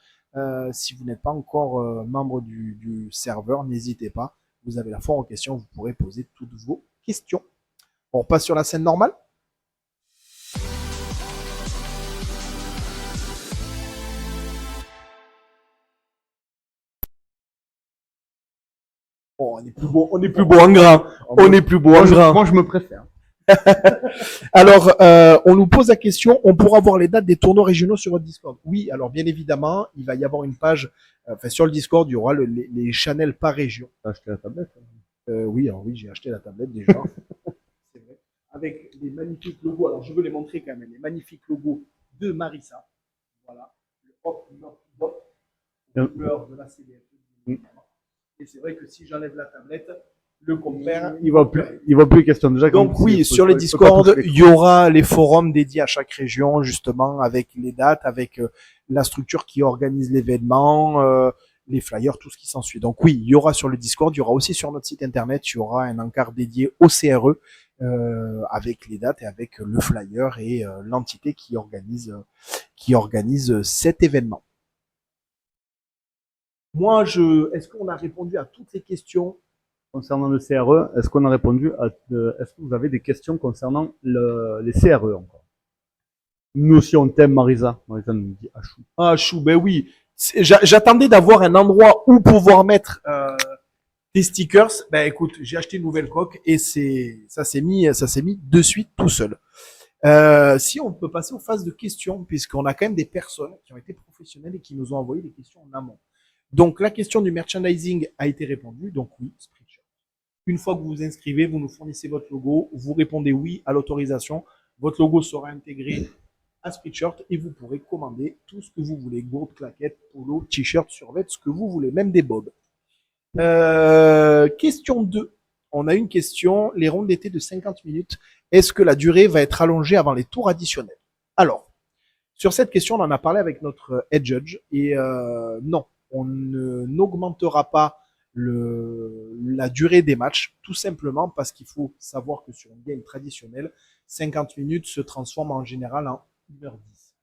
Si vous n'êtes pas encore membre du serveur, n'hésitez pas. Vous avez la foire aux questions, vous pourrez poser toutes vos questions. On repasse sur la scène normale. Oh, on est plus beau en grand. On est plus beau en grand. Moi, je me préfère. Alors, on nous pose la question, on pourra voir les dates des tournois régionaux sur votre Discord? Oui, alors bien évidemment, il va y avoir une page, sur le Discord, il y aura les channels par région. T'as acheté la tablette? Oui, alors oui, j'ai acheté la tablette déjà. C'est vrai. Avec les magnifiques logos, alors je veux les montrer quand même, les magnifiques logos de Marissa. Voilà. Le hop, not, dot, couleur de la CDF. Et c'est vrai que si j'enlève la tablette, le compère, il va plus question déjà. Donc oui, sur les Discord, il y aura les forums dédiés à chaque région, justement, avec les dates, avec la structure qui organise l'événement, les flyers, tout ce qui s'ensuit. Donc oui, il y aura sur le Discord, il y aura aussi sur notre site internet, il y aura un encart dédié au CRE, avec les dates et avec le flyer et l'entité qui organise cet événement. Moi, est-ce qu'on a répondu à toutes les questions concernant le CRE? Est-ce qu'on a répondu est-ce que vous avez des questions concernant les CRE encore? Nous aussi, on t'aime, Marisa. Marisa nous dit Achou. Achou, ben oui. J'attendais d'avoir un endroit où pouvoir mettre des stickers. Ben écoute, j'ai acheté une nouvelle coque et ça s'est mis de suite tout seul. Si on peut passer aux phases de questions, puisqu'on a quand même des personnes qui ont été professionnelles et qui nous ont envoyé des questions en amont. Donc la question du merchandising a été répondue. Donc oui, Spreadshirt. Une fois que vous vous inscrivez, vous nous fournissez votre logo, vous répondez oui à l'autorisation. Votre logo sera intégré à Spreadshirt et vous pourrez commander tout ce que vous voulez. Gourde, claquettes, polo, t-shirt, survêt, ce que vous voulez, même des bobs. Question 2. On a une question. Les rondes d'été de 50 minutes, est-ce que la durée va être allongée avant les tours additionnels? Alors, sur cette question, on en a parlé avec notre head judge et non, on n'augmentera pas la durée des matchs, tout simplement parce qu'il faut savoir que sur une game traditionnelle, 50 minutes se transforme en général en 1h10.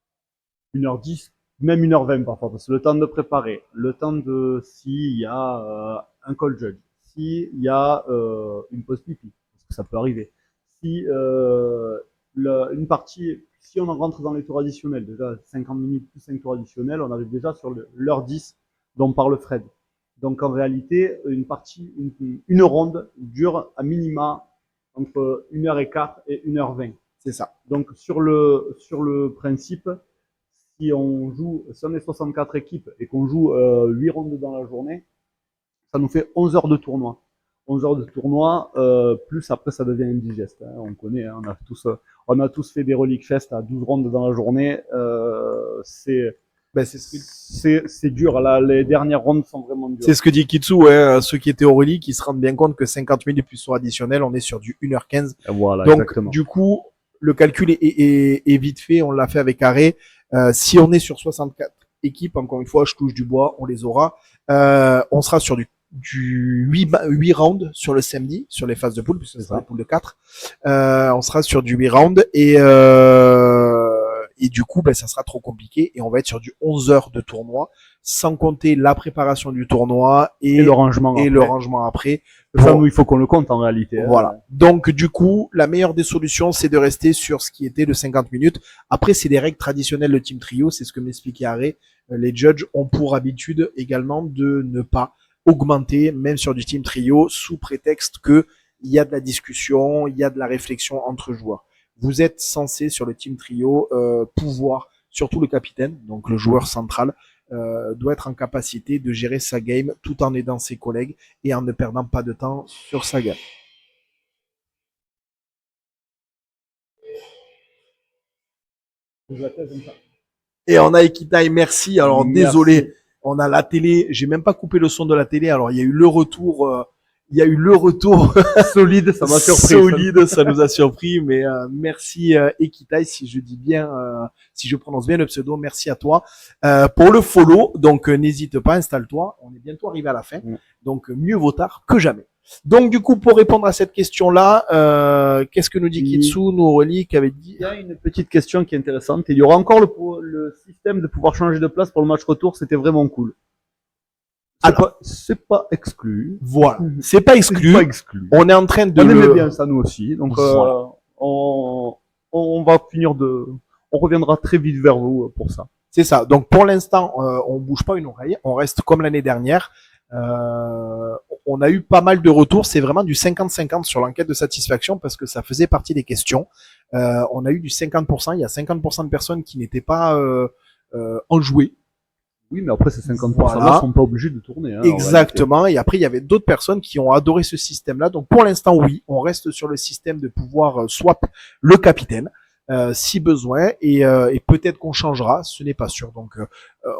1h10, même 1h20 parfois, parce que le temps de préparer, le temps de s'il y a un call judge, s'il y a une pause pipi, parce que ça peut arriver, si une partie, si on en rentre dans les tours additionnels, déjà 50 minutes plus 5 tours additionnels, on arrive déjà sur l'heure 10 dont parle Fred. Donc en réalité, une ronde dure à minima entre 1h15 et 1h20. C'est ça. Donc sur le principe, si on est 64 équipes et qu'on joue 8 rondes dans la journée, ça nous fait 11 heures de tournoi. 11 heures de tournoi, plus après ça devient indigeste. Hein. On connaît, hein, on a tous fait des Relic Fest à 12 rondes dans la journée. Ben, c'est dur. Là, les dernières rondes sont vraiment dures. C'est ce que dit Kitsu, ouais, ceux qui étaient au relique, qui se rendent bien compte que 50 minutes plus sur additionnel, on est sur du 1h15. Voilà, Donc, exactement. du coup, le calcul est vite fait, on l'a fait avec Arrêt. Si on est sur 64 équipes, encore une fois, je touche du bois, on les aura. On sera sur du 8 rounds sur le samedi, sur les phases de poule, puisque c'est des poules de 4. On sera sur du 8 rounds et du coup, ben, ça sera trop compliqué et on va être sur du 11 heures de tournoi, sans compter la préparation du tournoi et le rangement et le rangement après. Ça, nous, il faut qu'on le compte en réalité. Voilà. Donc, du coup, la meilleure des solutions, c'est de rester sur ce qui était le 50 minutes. Après, c'est des règles traditionnelles de Team Trio. C'est ce que m'expliquait Arrêt. Les judges ont pour habitude également de ne pas augmenter, même sur du Team Trio, sous prétexte que il y a de la discussion, il y a de la réflexion entre joueurs. Vous êtes censé, sur le Team Trio, pouvoir, surtout le capitaine, donc le joueur central, doit être en capacité de gérer sa game tout en aidant ses collègues et en ne perdant pas de temps sur sa game. Et on a Ekitai, merci. Alors merci. Désolé, on a la télé, j'ai même pas coupé le son de la télé. Alors il y a eu le retour solide, ça m'a surpris. Solide, ça nous a surpris. Mais merci Ekitai, si je dis bien, si je prononce bien le pseudo, merci à toi pour le follow. Donc n'hésite pas, installe-toi. On est bientôt arrivé à la fin, donc mieux vaut tard que jamais. Donc du coup, pour répondre à cette question-là, qu'est-ce que nous dit Kitsu, nous reliques avait dit. Il y a une petite question qui est intéressante. Il y aura encore le système de pouvoir changer de place pour le match retour. C'était vraiment cool. C'est pas exclu. Voilà. C'est pas exclu. On est en train de. On aimait bien ça nous aussi. Donc voilà. On va finir on reviendra très vite vers vous pour ça. C'est ça. Donc pour l'instant, on bouge pas une oreille. On reste comme l'année dernière. On a eu pas mal de retours. C'est vraiment du 50-50 sur l'enquête de satisfaction parce que ça faisait partie des questions. On a eu du 50%. Il y a 50% de personnes qui n'étaient pas enjouées. Oui, mais après, ces 50%-là sont pas obligés de tourner. Hein, exactement. Et après, il y avait d'autres personnes qui ont adoré ce système-là. Donc, pour l'instant, oui, on reste sur le système de pouvoir swap le capitaine si besoin. Et peut-être qu'on changera. Ce n'est pas sûr. Donc,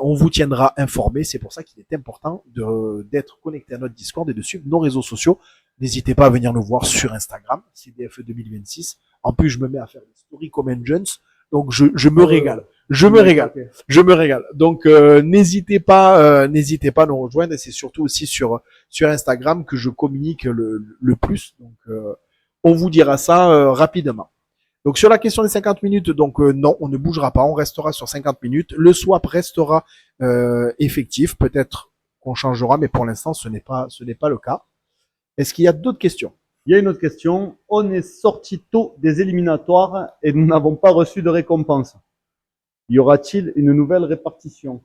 on vous tiendra informé. C'est pour ça qu'il est important d'être connecté à notre Discord et de suivre nos réseaux sociaux. N'hésitez pas à venir nous voir sur Instagram, CDF 2026. En plus, je me mets à faire des stories comme Engines. Donc, je me régale. Je me régale. Donc n'hésitez pas à nous rejoindre. Et c'est surtout aussi sur Instagram que je communique le plus. Donc on vous dira ça rapidement. Donc sur la question des 50 minutes, donc non, on ne bougera pas, on restera sur 50 minutes. Le swap restera effectif. Peut-être qu'on changera, mais pour l'instant ce n'est pas le cas. Est-ce qu'il y a d'autres questions? Il y a une autre question. On est sorti tôt des éliminatoires et nous n'avons pas reçu de récompense. Y aura-t-il une nouvelle répartition?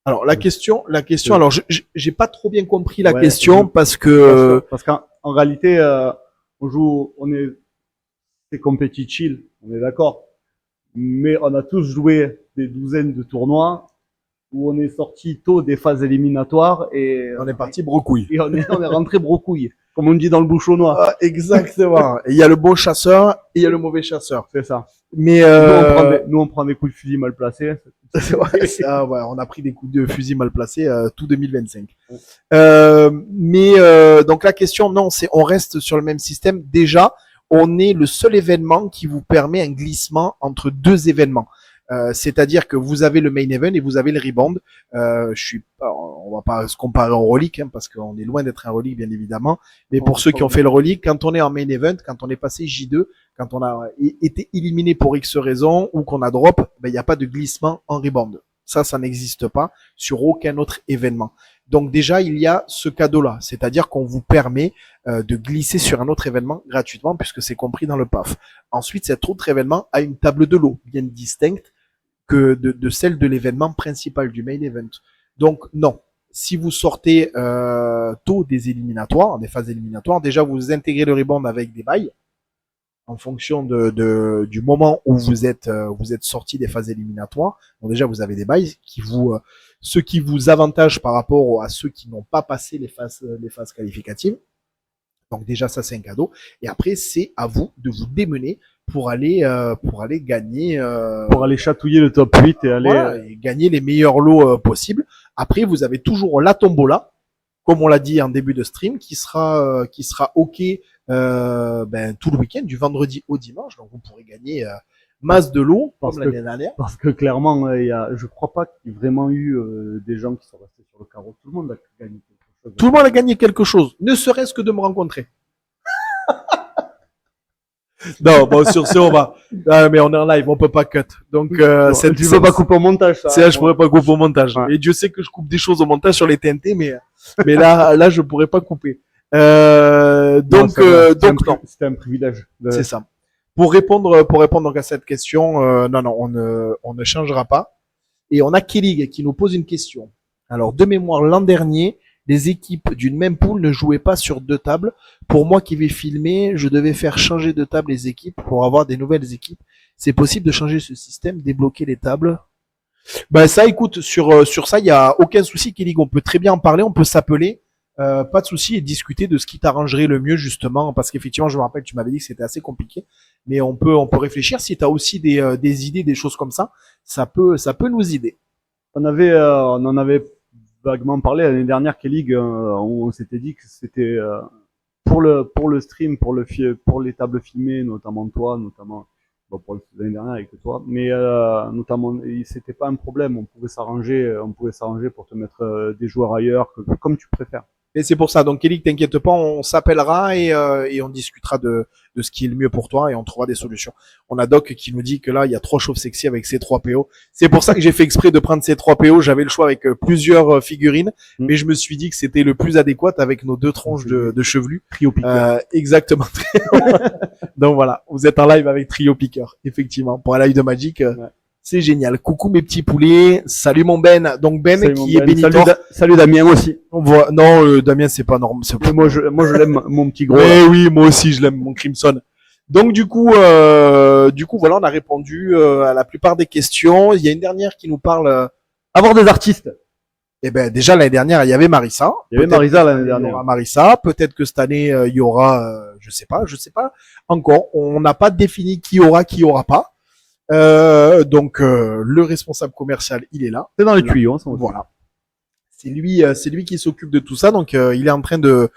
Alors la question. Alors j'ai pas trop bien compris la question parce qu'en réalité c'est compétitif, on est d'accord. Mais on a tous joué des douzaines de tournois où on est sorti tôt des phases éliminatoires et on est parti brocouille. Et on est rentré brocouille, comme on dit dans le bouchonnois. Ah, exactement. Il y a le bon chasseur et il y a le mauvais chasseur. C'est ça. Mais nous on prend des coups de fusil mal placés. On a pris des coups de fusil mal placés tout 2025. Donc la question, non, c'est on reste sur le même système. Déjà, on est le seul événement qui vous permet un glissement entre deux événements. C'est-à-dire que vous avez le main event et vous avez le rebound. On va pas se comparer au relique parce qu'on est loin d'être un relique bien évidemment. Mais pour ceux qui ont fait le relique, quand on est en main event, quand on est passé J2, quand on a été éliminé pour X raison ou qu'on a drop, il n'y a pas de glissement en rebound. Ça n'existe pas sur aucun autre événement. Donc déjà, il y a ce cadeau-là, c'est-à-dire qu'on vous permet de glisser sur un autre événement gratuitement puisque c'est compris dans le PAF. Ensuite, cet autre événement a une table de lot bien distincte que de celle de l'événement principal du main event. Donc non, si vous sortez tôt des éliminatoires, des phases éliminatoires, déjà vous intégrez le rebound avec des bails en fonction du moment où vous êtes sorti des phases éliminatoires. Donc déjà vous avez des bails ceux qui vous avantagent par rapport à ceux qui n'ont pas passé les phases qualificatives. Donc déjà ça c'est un cadeau. Et après c'est à vous de vous démener pour aller gagner Pour aller chatouiller le top 8 et aller. voilà, et gagner les meilleurs lots possibles. Après, vous avez toujours la tombola, comme on l'a dit en début de stream, qui sera ok tout le week-end, du vendredi au dimanche. Donc vous pourrez gagner masse de lots comme l'année dernière. Parce que clairement, je crois pas qu'il y ait vraiment eu des gens qui sont restés sur le carreau. Tout le monde a gagné quelque chose. Tout le monde a gagné quelque chose, ne serait-ce que de me rencontrer. Non, bon, sur ce, on va. Ah, mais on est en live, on peut pas cut. Donc, tu peux pas couper au montage, ça. C'est je pourrais pas couper au montage. Ouais. Et Dieu sait que je coupe des choses au montage sur les TNT, mais là, je pourrais pas couper. Donc, non. C'était un privilège. C'est ça. Pour répondre à cette question, non, on ne changera pas. Et on a Kelly qui nous pose une question. Alors, de mémoire, l'an dernier, les équipes d'une même poule ne jouaient pas sur 2 tables. Pour moi qui vais filmer, je devais faire changer de table les équipes pour avoir des nouvelles équipes. C'est possible de changer ce système, débloquer les tables? Ben ça, écoute, sur ça, il y a aucun souci, Kelly. On peut très bien en parler, on peut s'appeler. Pas de souci et discuter de ce qui t'arrangerait le mieux justement, parce qu'effectivement, je me rappelle, tu m'avais dit que c'était assez compliqué, mais on peut réfléchir. Si tu as aussi des idées, des choses comme ça, ça peut nous aider. On en avait vaguement parlé l'année dernière, Kelly, on s'était dit que c'était pour le stream, pour les tables filmées, notamment toi, pour l'année dernière avec toi, mais notamment c'était pas un problème, on pouvait s'arranger pour te mettre des joueurs ailleurs, comme tu préfères. Et c'est pour ça. Donc, Kelly, t'inquiète pas, on s'appellera et on discutera de ce qui est le mieux pour toi et on trouvera des solutions. On a Doc qui nous dit que là, il y a 3 chauves sexy avec ces 3 PO. C'est pour ça que j'ai fait exprès de prendre ces 3 PO. J'avais le choix avec plusieurs figurines, mais je me suis dit que c'était le plus adéquat avec nos 2 tronches de chevelus. Trio Piqueur. Exactement. Donc voilà, vous êtes en live avec Trio Piqueur, effectivement. Pour un live de Magic, ouais. C'est génial. Coucou mes petits poulets. Salut mon Ben. Donc Ben salut qui est bénitor. Salut Damien aussi. On voit. Non, Damien c'est pas normal. Moi je l'aime mon petit gros. Mais oui, moi aussi je l'aime mon Crimson. Donc du coup voilà, on a répondu à la plupart des questions. Il y a une dernière qui nous parle avoir des artistes. Eh ben déjà l'année dernière il y avait Marissa. Il y avait Marissa l'année dernière. Il y aura Marissa. Peut-être que cette année il y aura, je sais pas encore. On n'a pas défini qui aura pas. Donc le responsable commercial, il est là. C'est dans les tuyaux. Voilà. C'est lui qui s'occupe de tout ça. Donc il est en train de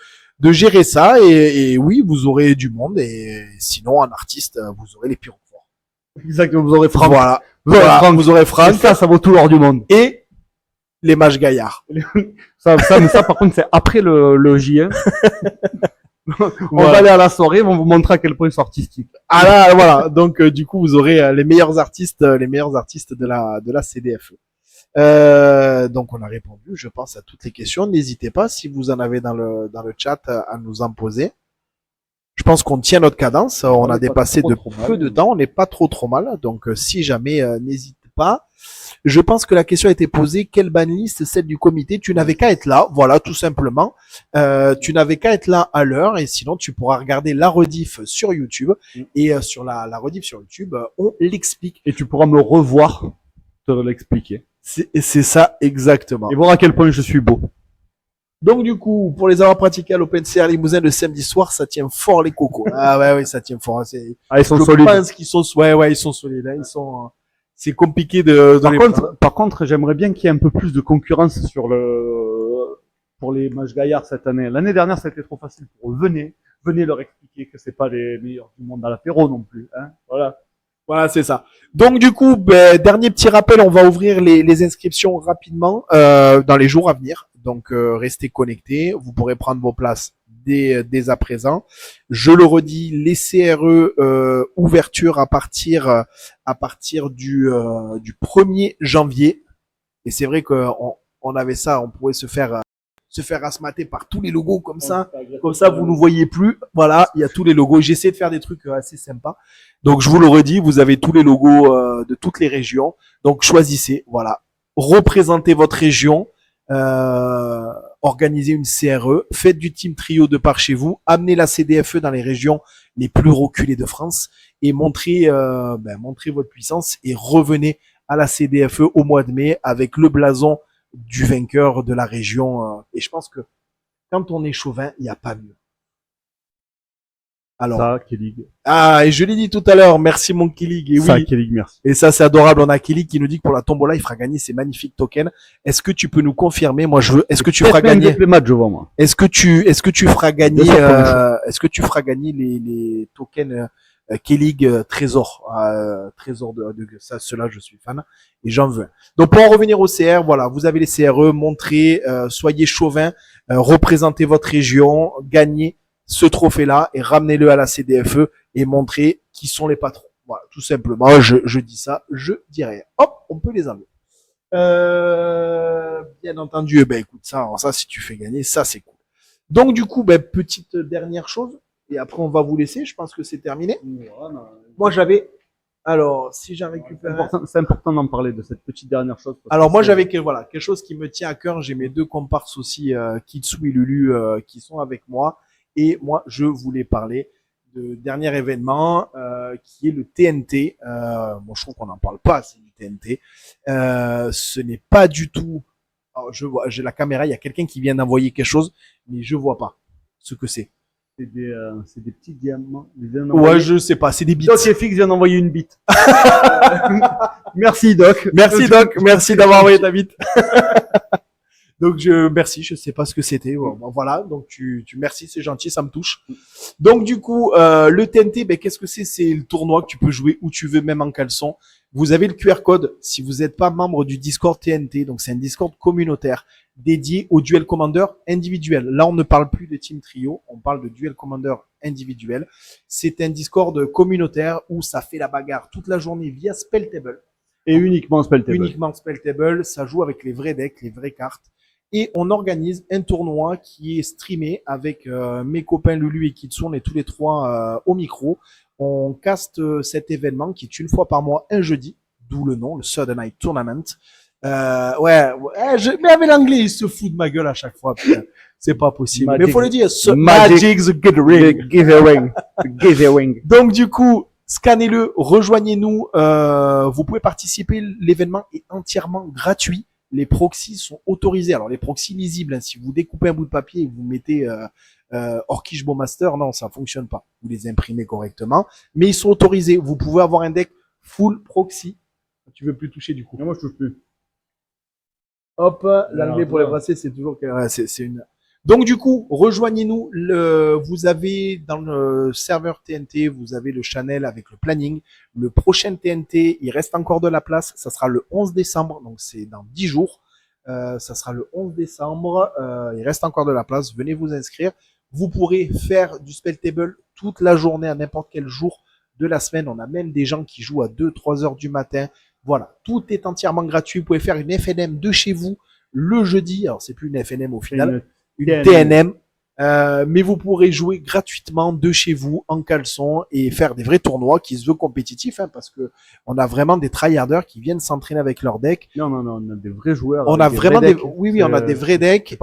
gérer ça. Et oui, vous aurez du monde. Et sinon, un artiste, vous aurez les Pyrophores. Exactement. Vous aurez Franck. Voilà. Vous aurez Franck. Et ça vaut tout l'or du monde. Et les mages gaillards. ça, par contre, c'est après le J1. On va aller à la soirée, on vous montrer à quel point c'est artistique. Ah là, voilà. Donc, du coup, vous aurez les meilleurs artistes de la CDFE. Donc, on a répondu, je pense, à toutes les questions. N'hésitez pas, si vous en avez dans le chat, à nous en poser. Je pense qu'on tient notre cadence. On a dépassé de peu de temps. On n'est pas trop mal. Donc, si jamais, n'hésitez pas. Je pense que la question a été posée, quelle banlist, celle du comité? Tu n'avais qu'à être là, voilà, tout simplement. Tu n'avais qu'à être là à l'heure, et sinon tu pourras regarder la rediff sur YouTube. Et sur la rediff sur YouTube, on l'explique. Et tu pourras me revoir te l'expliquer. C'est ça, exactement. Et voir à quel point je suis beau. Donc du coup, pour les avoir pratiqués à l'OpenCR Limousin le samedi soir, ça tient fort les cocos. Ah ouais, ça tient fort. Ils sont solides. Je pense qu'ils sont, ils sont solides. Ils sont... C'est compliqué Par contre, j'aimerais bien qu'il y ait un peu plus de concurrence pour les matchs gaillards cette année. L'année dernière, ça a été trop facile pour eux. Venez leur expliquer que c'est pas les meilleurs du monde à l'apéro non plus, hein. Voilà, c'est ça. Donc du coup, dernier petit rappel, on va ouvrir les inscriptions rapidement dans les jours à venir. Donc restez connectés, vous pourrez prendre vos places dès à présent. Je le redis, les CRE ouverture à partir du 1er janvier. Et c'est vrai qu'on avait ça, on pourrait se faire asmater par tous les logos comme ça. Comme ça, vous ne voyez plus. Voilà, il y a tous les logos. J'essaie de faire des trucs assez sympas. Donc, je vous le redis, vous avez tous les logos de toutes les régions. Donc, choisissez. Voilà. Représentez votre région. Organisez une CRE. Faites du team trio de par chez vous. Amenez la CDFE dans les régions les plus reculées de France. Et montrez votre puissance. Et revenez à la CDFE au mois de mai avec le blason du vainqueur de la région. Et je pense que quand on est chauvin, il n'y a pas mieux. Alors. Ça, Kelly. Ah, et je l'ai dit tout à l'heure, merci mon Kelly. Et Ça, oui. Kelly, merci. Et ça, c'est adorable. On a Kelly qui nous dit que pour la tombola, il fera gagner ces magnifiques tokens. Est-ce que tu peux nous confirmer? Moi, je veux, est-ce que tu feras gagner? Les matchs, je vois, moi. Est-ce que tu feras gagner, est-ce que tu feras gagner les tokens, Kelly Trésor, Trésor de ça, cela, je suis fan. Et j'en veux un. Donc, pour en revenir au CR, voilà, vous avez les CRE, montrez, soyez chauvin, représentez votre région, gagnez ce trophée-là et ramenez-le à la CDFE et montrez qui sont les patrons. Voilà, tout simplement, je dis ça, je dis rien. Hop, on peut les enlever. Bien entendu, ben écoute ça, si tu fais gagner, ça c'est cool. Donc du coup, ben petite dernière chose, et après on va vous laisser. Je pense que c'est terminé. Moi j'avais, alors si j'en récupère, c'est important d'en parler de cette petite dernière chose. Alors moi j'avais quelque chose qui me tient à cœur. J'ai mes deux comparses aussi, Kitsu et Lulu, qui sont avec moi. Et moi, je voulais parler de dernier événement qui est le TNT. Moi, je trouve qu'on n'en parle pas assez du TNT. Ce n'est pas du tout. Alors, j'ai la caméra. Il y a quelqu'un qui vient d'envoyer quelque chose, mais je vois pas ce que c'est. C'est des petits diamants. Ouais, je sais pas. C'est des bits. Doc FX vient d'envoyer une bite. Merci Doc. Merci Doc. Merci d'avoir envoyé ta bite. Donc merci, je sais pas ce que c'était. Voilà, donc tu merci, c'est gentil, ça me touche. Donc du coup, le TNT, ben qu'est-ce que c'est? C'est le tournoi que tu peux jouer où tu veux, même en caleçon. Vous avez le QR code si vous n'êtes pas membre du Discord TNT, donc c'est un Discord communautaire dédié au duel commander individuel. Là, on ne parle plus de team trio, on parle de duel commander individuel. C'est un Discord communautaire où ça fait la bagarre toute la journée via Spelltable. Et uniquement Spelltable. Uniquement Spelltable, ça joue avec les vrais decks, les vraies cartes. Et on organise un tournoi qui est streamé avec mes copains Lulu et Kitsu, on est tous les trois au micro. On caste cet événement qui est une fois par mois, un jeudi, d'où le nom, le Thursday Night Tournament. Mais avec l'anglais, il se fout de ma gueule à chaque fois. Putain. C'est pas possible. Mais il faut le dire, Magic the Gathering. Gathering. Donc du coup, scannez-le, rejoignez-nous. Vous pouvez participer. L'événement est entièrement gratuit. Les proxys sont autorisés. Alors les proxys lisibles, hein, si vous découpez un bout de papier et vous mettez Orkish Bowmaster, non, ça fonctionne pas. Vous les imprimez correctement, mais ils sont autorisés. Vous pouvez avoir un deck full proxy. Tu veux plus toucher du coup. Non, moi je touche plus. Hop, l'anglais pour les passer, c'est toujours c'est une. Donc du coup, rejoignez-nous. Vous avez dans le serveur TNT, vous avez le channel avec le planning. Le prochain TNT, il reste encore de la place. Ça sera le 11 décembre, donc c'est dans 10 jours. Ça sera le 11 décembre. Il reste encore de la place. Venez vous inscrire. Vous pourrez faire du Spelltable toute la journée à n'importe quel jour de la semaine. On a même des gens qui jouent à 2-3 heures du matin. Voilà, tout est entièrement gratuit. Vous pouvez faire une FNM de chez vous le jeudi. Alors c'est plus une FNM au final. Une TNM, mais vous pourrez jouer gratuitement de chez vous en caleçon et faire des vrais tournois qui se veulent compétitifs, hein, parce que on a vraiment des tryharders qui viennent s'entraîner avec leur deck. Non, on a des vrais joueurs. On a vraiment oui, on a des vrais decks.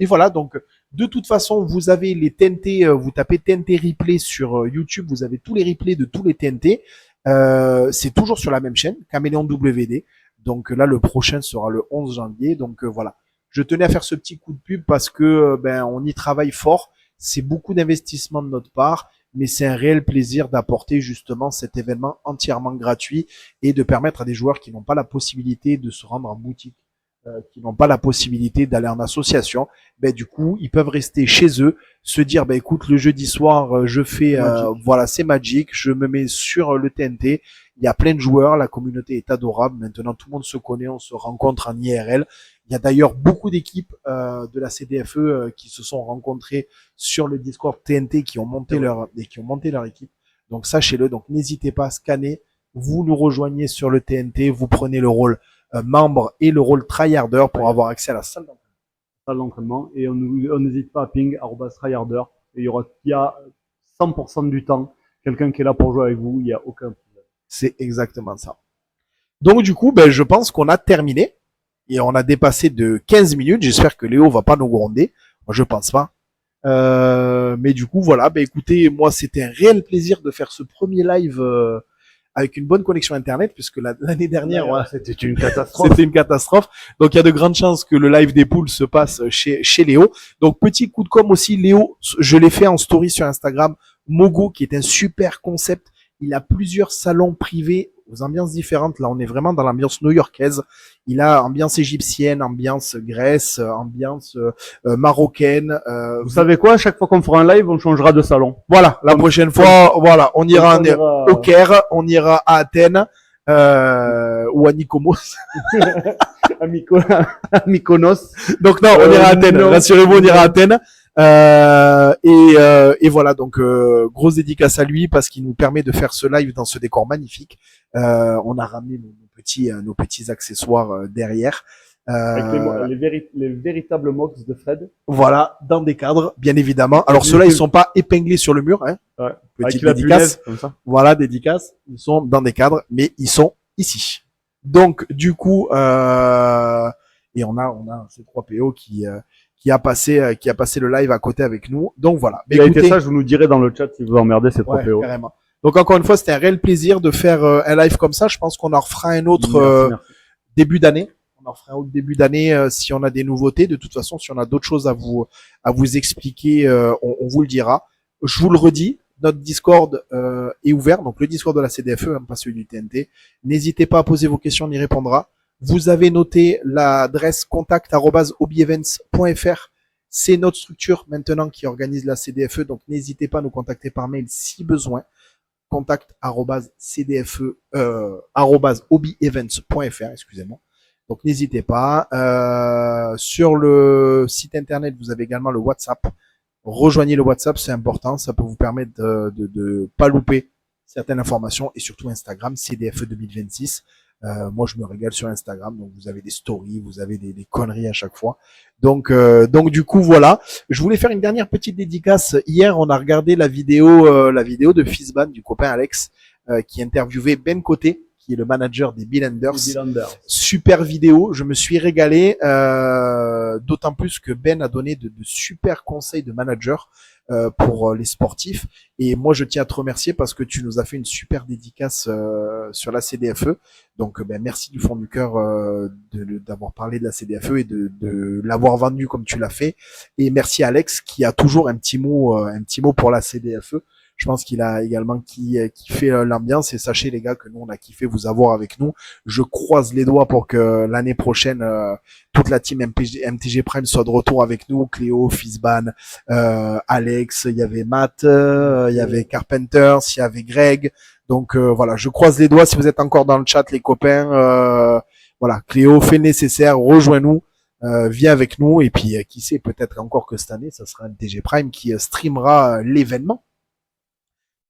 Et voilà, donc de toute façon, vous avez les TNT, vous tapez TNT replay sur YouTube, vous avez tous les replays de tous les TNT. C'est toujours sur la même chaîne, Caméléon WD. Donc là, le prochain sera le 11 janvier. Donc voilà. Je tenais à faire ce petit coup de pub parce que on y travaille fort. C'est beaucoup d'investissement de notre part, mais c'est un réel plaisir d'apporter justement cet événement entièrement gratuit et de permettre à des joueurs qui n'ont pas la possibilité de se rendre en boutique, qui n'ont pas la possibilité d'aller en association, du coup, ils peuvent rester chez eux, se dire, écoute, le jeudi soir, je fais, voilà, c'est Magic, je me mets sur le TNT. Il y a plein de joueurs, la communauté est adorable. Maintenant, tout le monde se connaît, on se rencontre en IRL. Il y a d'ailleurs beaucoup d'équipes de la CDFE qui se sont rencontrées sur le Discord TNT qui ont monté leur équipe. Donc sachez-le. Donc n'hésitez pas à scanner. Vous nous rejoignez sur le TNT. Vous prenez le rôle membre et le rôle tryharder pour avoir accès à la salle d'entraînement. Et on n'hésite pas à ping @tryharder. Et il y a 100% du temps quelqu'un qui est là pour jouer avec vous. Il n'y a aucun problème. C'est exactement ça. Donc du coup, je pense qu'on a terminé. Et on a dépassé de 15 minutes. J'espère que Léo va pas nous gronder. Moi, je pense pas. Mais du coup, voilà. Écoutez, moi, c'était un réel plaisir de faire ce premier live avec une bonne connexion Internet, puisque l'année dernière, c'était une catastrophe. C'était une catastrophe. Donc, il y a de grandes chances que le live des poules se passe chez Léo. Donc, petit coup de com' aussi, Léo, je l'ai fait en story sur Instagram. Mogo, qui est un super concept. Il a plusieurs salons privés aux ambiances différentes. Là, on est vraiment dans l'ambiance new-yorkaise. Il a ambiance égyptienne, ambiance Grèce, ambiance marocaine. Vous savez quoi? À chaque fois qu'on fera un live, on changera de salon. Voilà, la prochaine fois, voilà, on ira au Caire, on ira à Athènes ou à Nikomos. à Mykonos. Donc non, on ira à Athènes. Rassurez-vous, on ira à Athènes. Et voilà, donc grosse dédicace à lui parce qu'il nous permet de faire ce live dans ce décor magnifique. On a ramené nos petits accessoires derrière. Avec les véritables mocks de Fred. Voilà, dans des cadres, bien évidemment. Alors ceux-là, ils sont pas épinglés sur le mur, hein. Ouais. Petite dédicace. Comme ça. Voilà, dédicace. Ils sont dans des cadres, mais ils sont ici. Donc, du coup, et on a ces 3 PO qui a passé le live à côté avec nous. Donc voilà. Mais écoutez, ça, je vous nous dirai dans le chat si vous emmerdez ces 3 PO. Carrément. Donc encore une fois, c'était un réel plaisir de faire un live comme ça. Je pense qu'on en refera un autre merci. Début d'année. On en refera un autre début d'année si on a des nouveautés. De toute façon, si on a d'autres choses à vous expliquer, on vous le dira. Je vous le redis. Notre Discord est ouvert, donc le Discord de la CDFE, hein, pas celui du TNT. N'hésitez pas à poser vos questions, on y répondra. Vous avez noté l'adresse contact@obievents.fr. C'est notre structure maintenant qui organise la CDFE, donc n'hésitez pas à nous contacter par mail si besoin. contact@obievents.fr, excusez-moi. Donc n'hésitez pas. Sur le site internet, vous avez également le WhatsApp. Rejoignez le WhatsApp, c'est important, ça peut vous permettre de pas louper certaines informations et surtout Instagram, CDFE 2026. Moi, je me régale sur Instagram, donc vous avez des stories, vous avez des conneries à chaque fois. Donc du coup, voilà. Je voulais faire une dernière petite dédicace. Hier, on a regardé la vidéo de Fizban, du copain Alex, qui interviewait Ben Côté, qui est le manager des Billanders. Super vidéo, je me suis régalé, d'autant plus que Ben a donné de super conseils de manager pour les sportifs. Et moi, je tiens à te remercier parce que tu nous as fait une super dédicace sur la CDFE. Donc, merci du fond du cœur d'avoir parlé de la CDFE et de l'avoir vendu comme tu l'as fait. Et merci à Alex qui a toujours un petit mot pour la CDFE. Je pense qu'il a également kiffé l'ambiance et sachez les gars que nous on a kiffé vous avoir avec nous. Je croise les doigts pour que l'année prochaine toute la team MTG Prime soit de retour avec nous. Cléo, Fizban, Alex, il y avait Matt, il y avait Carpenters, il y avait Greg. Donc voilà, je croise les doigts si vous êtes encore dans le chat les copains. Voilà, Cléo, fais le nécessaire, rejoins-nous. Viens avec nous et puis qui sait, peut-être encore que cette année ça sera MTG Prime qui streamera l'événement.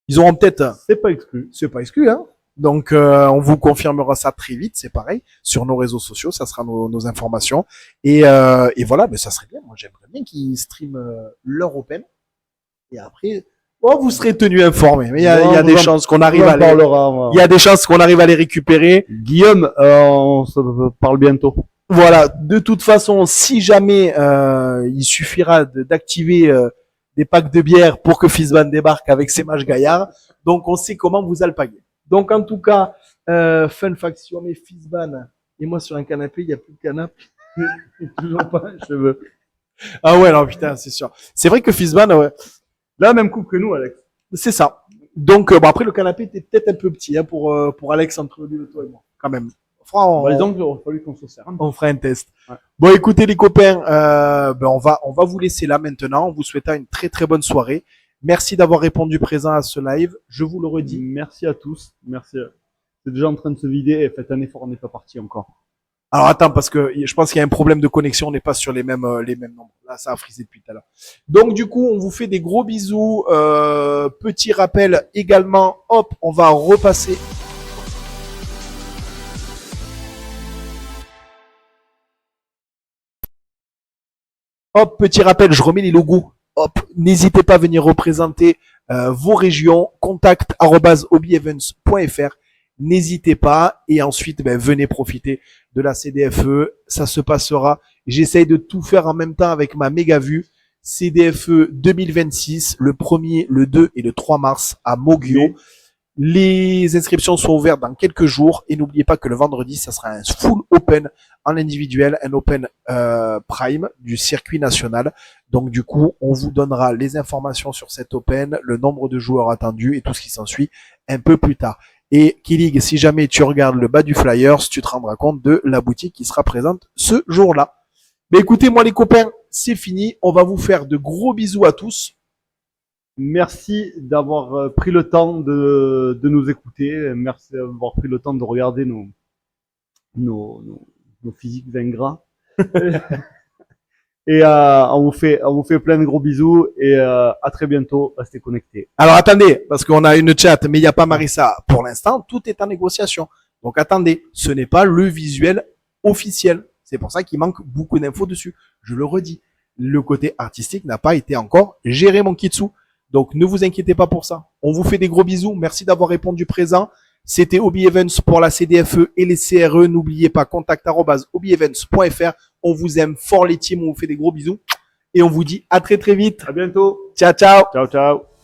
Ils auront peut-être. C'est pas exclu. C'est pas exclu, hein. Donc, on vous confirmera ça très vite. C'est pareil. Sur nos réseaux sociaux, ça sera nos informations. Et voilà, mais ça serait bien. Moi, j'aimerais bien qu'ils streament leur Open. Et après, vous serez tenus informés. Mais il y a des chances qu'on arrive à il y a des chances qu'on arrive à les récupérer. Guillaume, on se parle bientôt. Voilà. De toute façon, si jamais, il suffira d'activer, des packs de bière pour que Fizban débarque avec ses matchs gaillards. Donc, on sait comment vous alpaguer. Donc, en tout cas, fun fact, si on met Fizban et moi sur un canapé, il n'y a plus de canapé. Toujours pas un cheveu. Ah ouais, non, putain, c'est sûr. C'est vrai que Fizban, ouais. Là, même coupe que nous, Alex. C'est ça. Donc, après, le canapé était peut-être un peu petit, hein, pour Alex entre lui, toi et moi. Quand même. Donc, il aurait fallu qu'on se serre. On fera un test. Ouais. Bon, écoutez les copains, on va vous laisser là maintenant. On vous souhaite une très très bonne soirée. Merci d'avoir répondu présent à ce live. Je vous le redis. Merci à tous. Merci. C'est déjà en train de se vider et faites un effort, on n'est pas parti encore. Alors attends, parce que je pense qu'il y a un problème de connexion. On n'est pas sur les mêmes nombres. Là, ça a frisé depuis tout à l'heure. Donc du coup, on vous fait des gros bisous. Petit rappel également. Hop, on va repasser. Hop, petit rappel, je remets les logos. Hop, n'hésitez pas à venir représenter vos régions. contact@obievents.fr. N'hésitez pas. Et ensuite, venez profiter de la CDFE. Ça se passera. J'essaye de tout faire en même temps avec ma méga vue. CDFE 2026, le 1er, le 2 et le 3 mars à Mogyo. Les inscriptions sont ouvertes dans quelques jours et n'oubliez pas que le vendredi, ça sera un full open en individuel, un open prime du circuit national. Donc du coup, on vous donnera les informations sur cet open, le nombre de joueurs attendus et tout ce qui s'ensuit un peu plus tard. Et Killig, si jamais tu regardes le bas du flyer, tu te rendras compte de la boutique qui sera présente ce jour-là. Mais écoutez, moi les copains, c'est fini. On va vous faire de gros bisous à tous. Merci d'avoir pris le temps de nous écouter. Merci d'avoir pris le temps de regarder nos physiques ingrats. Et on vous fait plein de gros bisous et à très bientôt. Restez connectés. Alors attendez, parce qu'on a une chat, mais il n'y a pas Marissa. Pour l'instant, tout est en négociation. Donc attendez, ce n'est pas le visuel officiel. C'est pour ça qu'il manque beaucoup d'infos dessus. Je le redis, le côté artistique n'a pas été encore géré, mon Kitsu. Donc ne vous inquiétez pas pour ça. On vous fait des gros bisous. Merci d'avoir répondu présent. C'était Hobby Events pour la CDFE et les CRE. N'oubliez pas, contact@hobbyevents.fr. On vous aime fort les teams. On vous fait des gros bisous. Et on vous dit à très très vite. À bientôt. Ciao, ciao. Ciao, ciao.